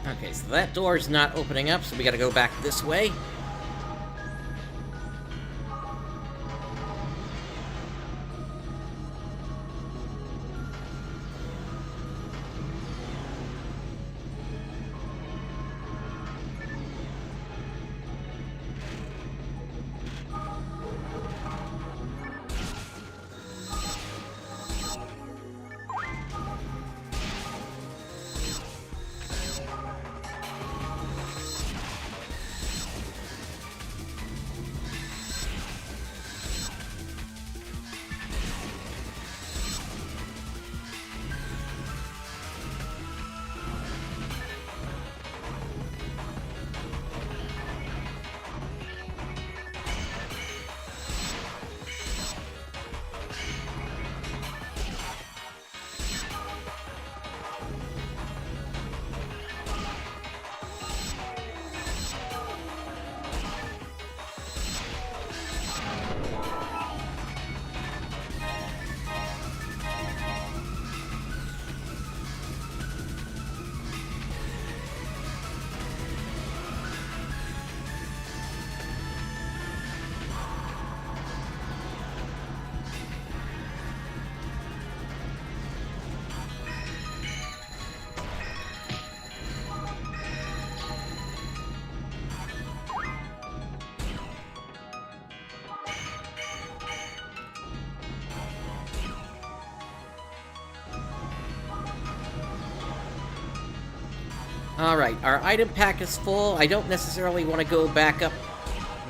Okay, so that door is not opening up, so we gotta go back this way. Alright, our item pack is full. I don't necessarily want to go back up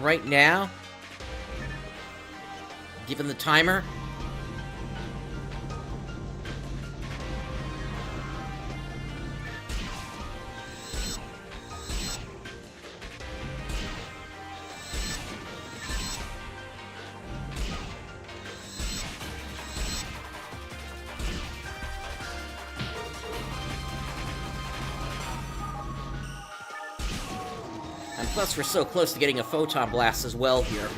right now, given the timer. And plus, we're so close to getting a photon blast as well here.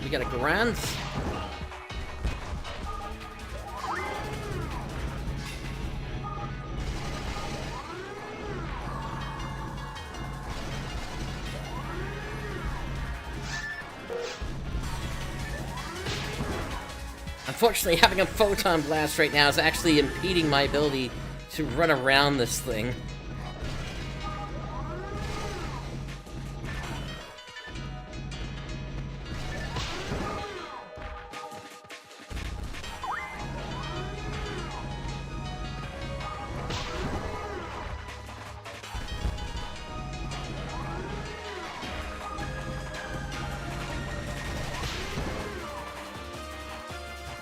We got a grand. Unfortunately, having a photon blast right now is actually impeding my ability to run around this thing.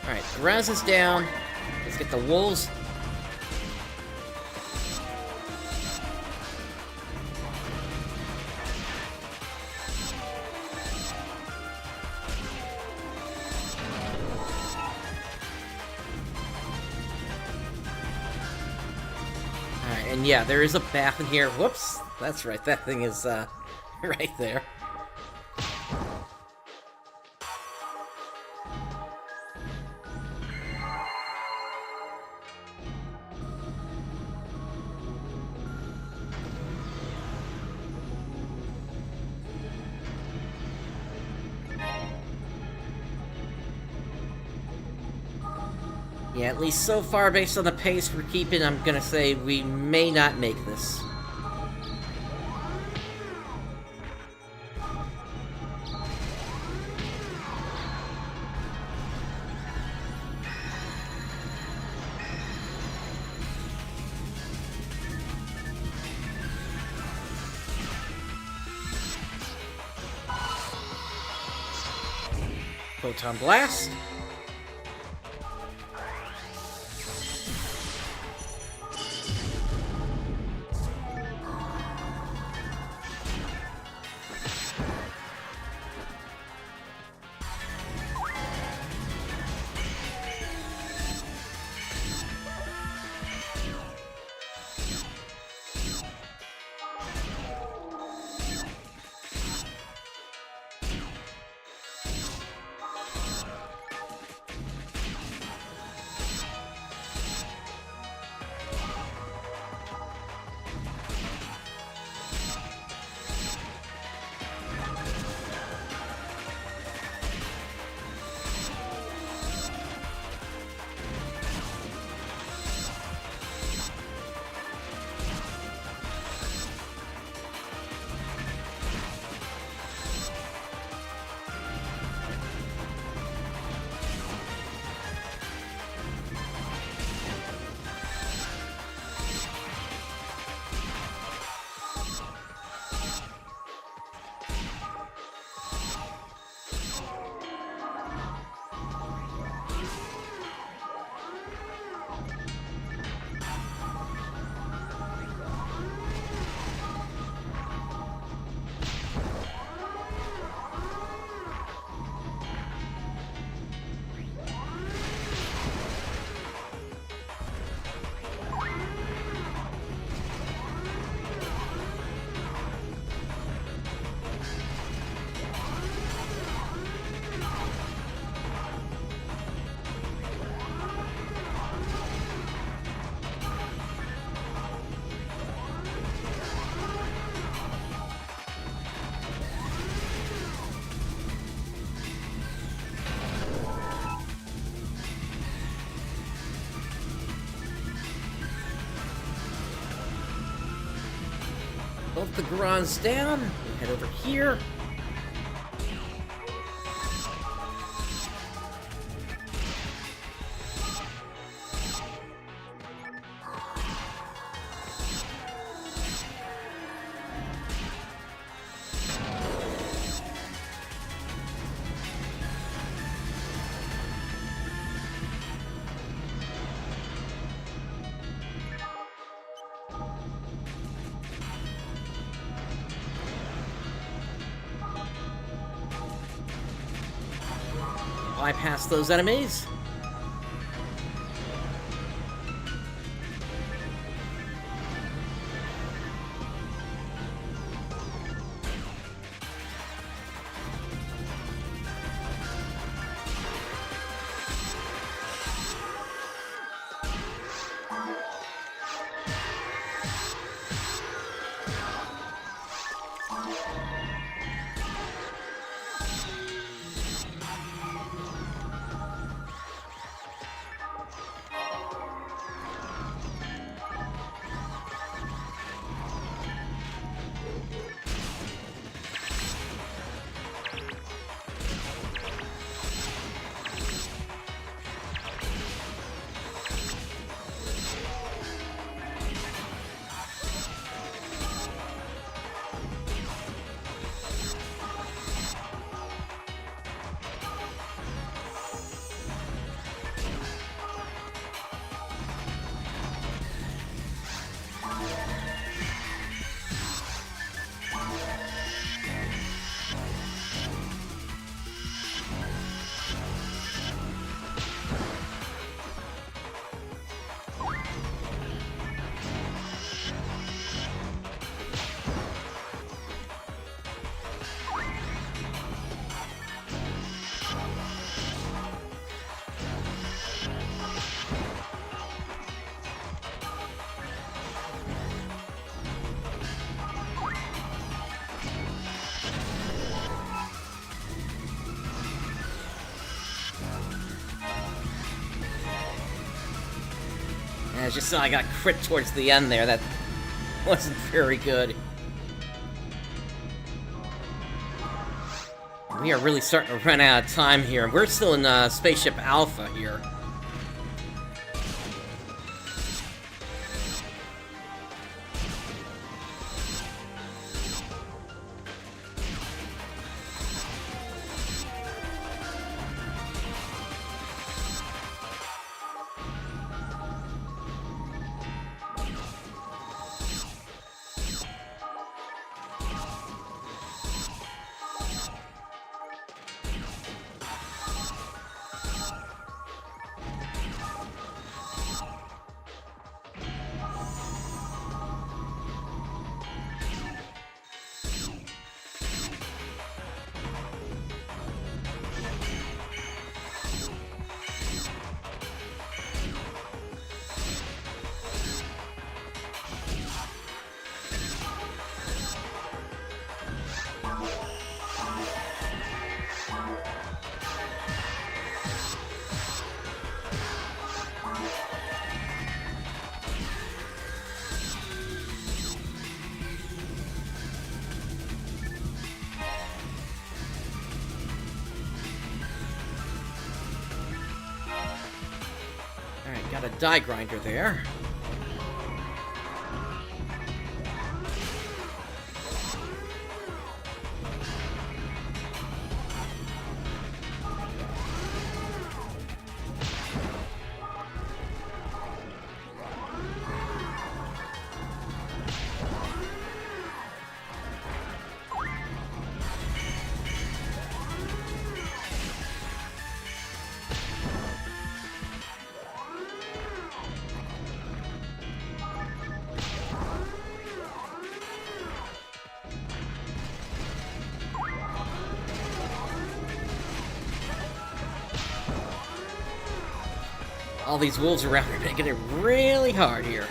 Alright, Raz is down. Let's get the wolves. Alright, and yeah, there is a bath in here. Whoops! That's right, that thing is, right there. Yeah, at least so far, based on the pace we're keeping, I'm gonna say we may not make this. Photon Blast. Both the Gorons down. We head over here. Bypass those enemies. And as you saw, I got crit towards the end there. That wasn't very good. We are really starting to run out of time here. We're still in Spaceship Alpha here. Got a die grinder there. All these wolves around are making it really hard here.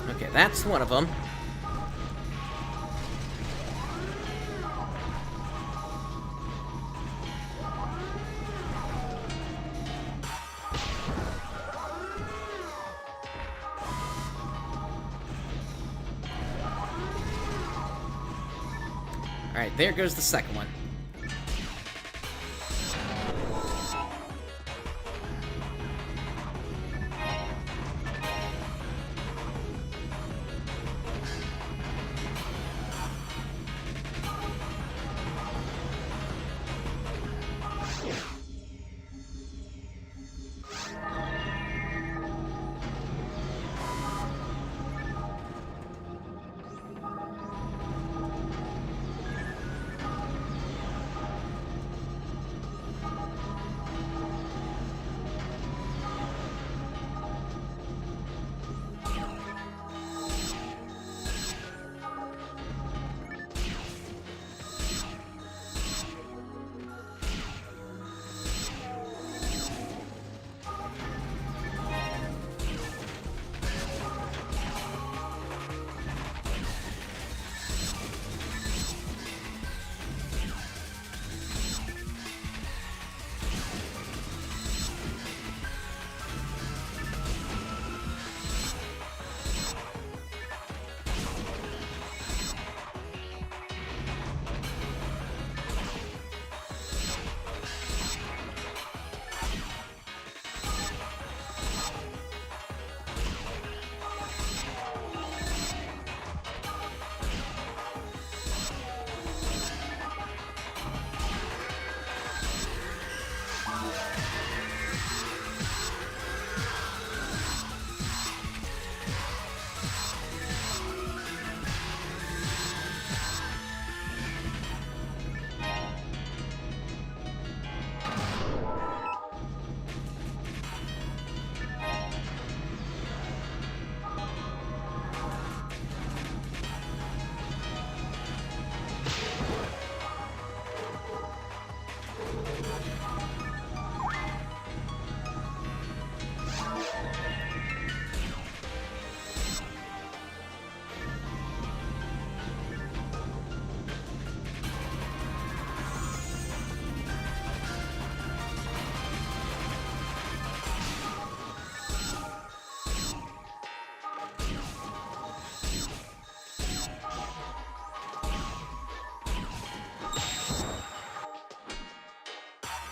Okay, that's one of them. Alright, there goes the second one.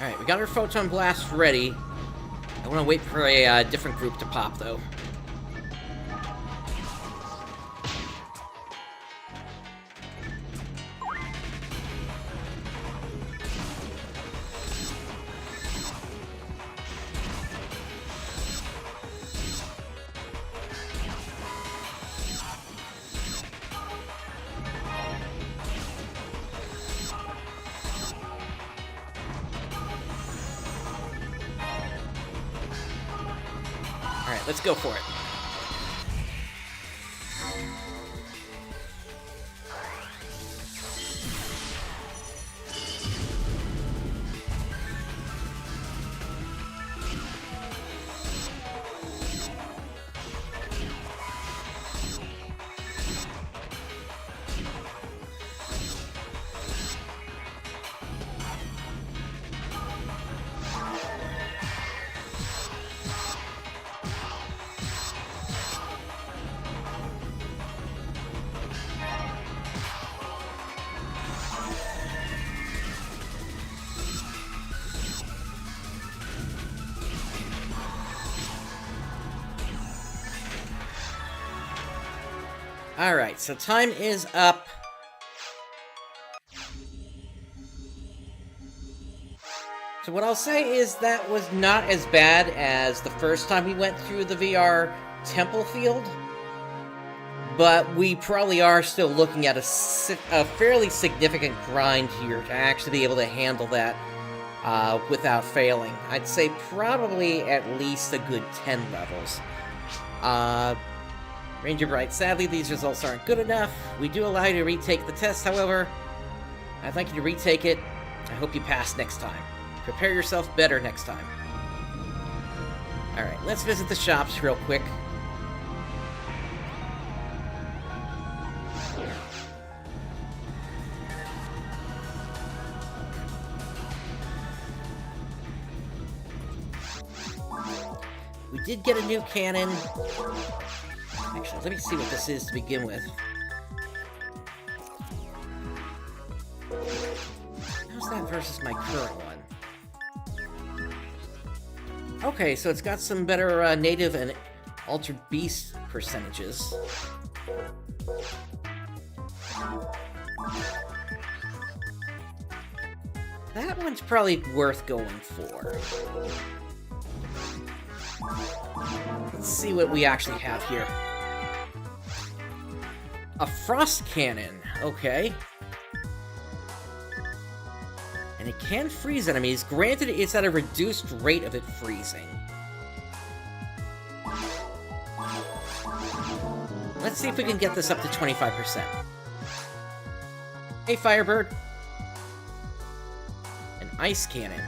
Alright, we got our Photon Blast ready. I want to wait for a different group to pop, though. Alright, let's go for it. Alright, so time is up. So what I'll say is that was not as bad as the first time we went through the VR temple field, but we probably are still looking at a fairly significant grind here to actually be able to handle that without failing. I'd say probably at least a good 10 levels. Ranger Bright, sadly these results aren't good enough. We do allow you to retake the test, however. I'd like you to retake it. I hope you pass next time. Prepare yourself better next time. Alright, let's visit the shops real quick. We did get a new cannon. Actually, let me see what this is to begin with. How's that versus my current one? Okay, so it's got some better native and altered beast percentages. That one's probably worth going for. Let's see what we actually have here. A frost cannon, okay. And it can freeze enemies. Granted, it's at a reduced rate of it freezing. Let's see if we can get this up to 25%. Hey, Firebird. An ice cannon.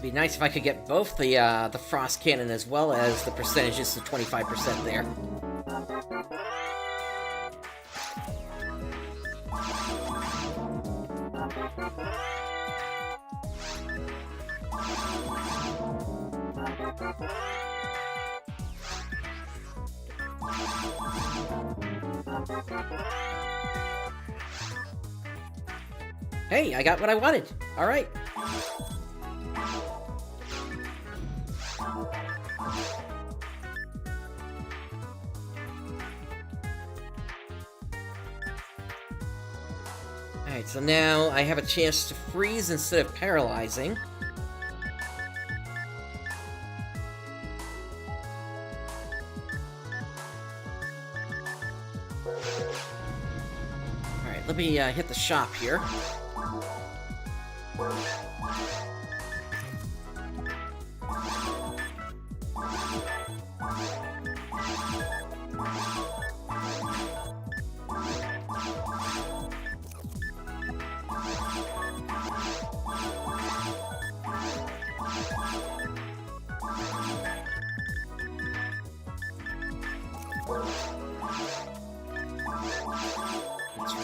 Be nice if I could get both the frost cannon as well as the percentages to 25% there. Hey, I got what I wanted. All right. Alright, so now I have a chance to freeze instead of paralyzing. Alright, let me hit the shop here.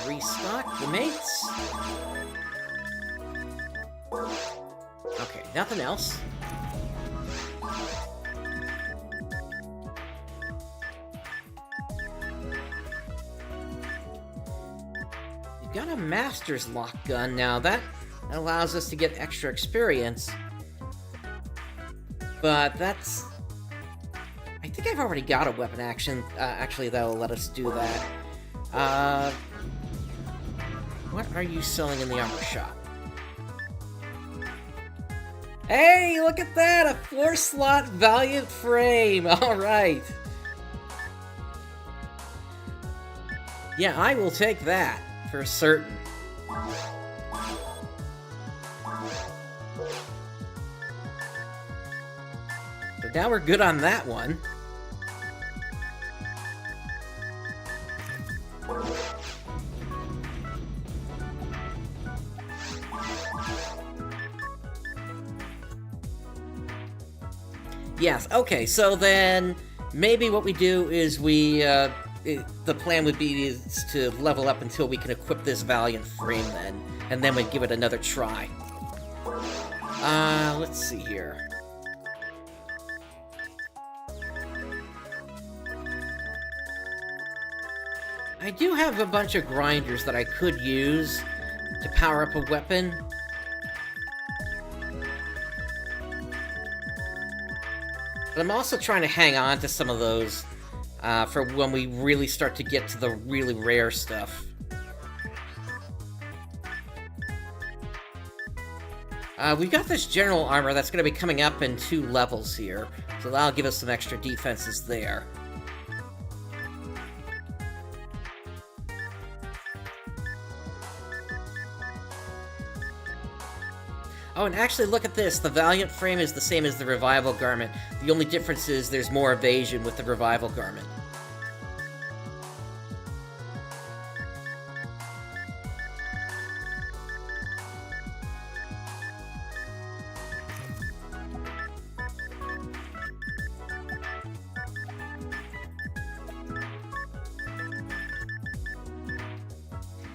restock the mates. Okay, nothing else. You've got a Master's Lock gun now. That allows us to get extra experience. But that's... I think I've already got a weapon action, actually, that'll let us do that. What are you selling in the armor shop? Hey, look at that! A 4-slot Valiant frame! Alright. Yeah, I will take that, for certain. So now we're good on that one. Yes, okay, so then maybe what we do is the plan would be is to level up until we can equip this Valiant frame then, and then we'd give it another try. Let's see here. I do have a bunch of grinders that I could use to power up a weapon. But I'm also trying to hang on to some of those for when we really start to get to the really rare stuff. We've got this general armor that's going to be coming up in 2 levels here, so that'll give us some extra defenses there. Oh, and actually, look at this. The Valiant frame is the same as the Revival Garment. The only difference is there's more evasion with the Revival Garment.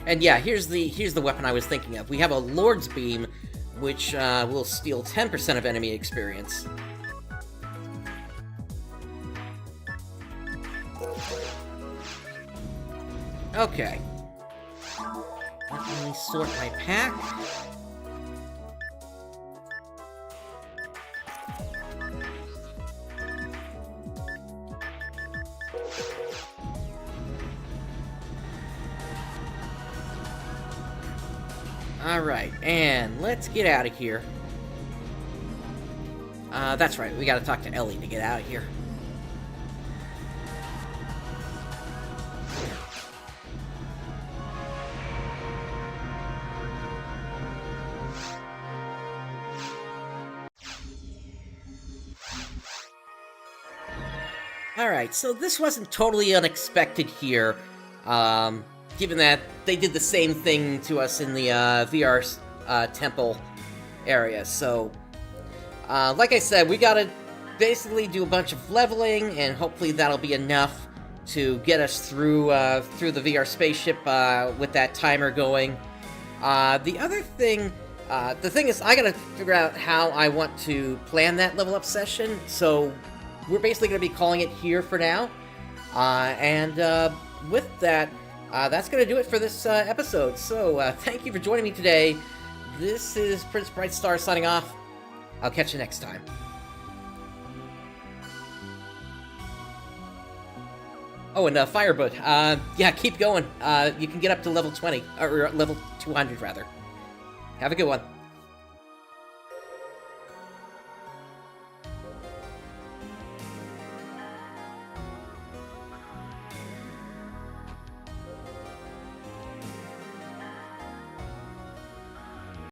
And yeah, here's the weapon I was thinking of. We have a Lord's Beam, which will steal 10% of enemy experience. Okay. Let me sort my pack. Alright, and let's get out of here. That's right, we gotta talk to Ellie to get out of here. Alright, so this wasn't totally unexpected here. Given that they did the same thing to us in the VR temple area. So, like I said, we gotta basically do a bunch of leveling, and hopefully that'll be enough to get us through the VR spaceship with that timer going. The other thing, the thing is, I gotta figure out how I want to plan that level up session. So, we're basically gonna be calling it here for now. And with that, that's going to do it for this episode. So, thank you for joining me today. This is PrinceBrightstar signing off. I'll catch you next time. Oh, and Firebird. Yeah, keep going. You can get up to level 20, or level 200, rather. Have a good one.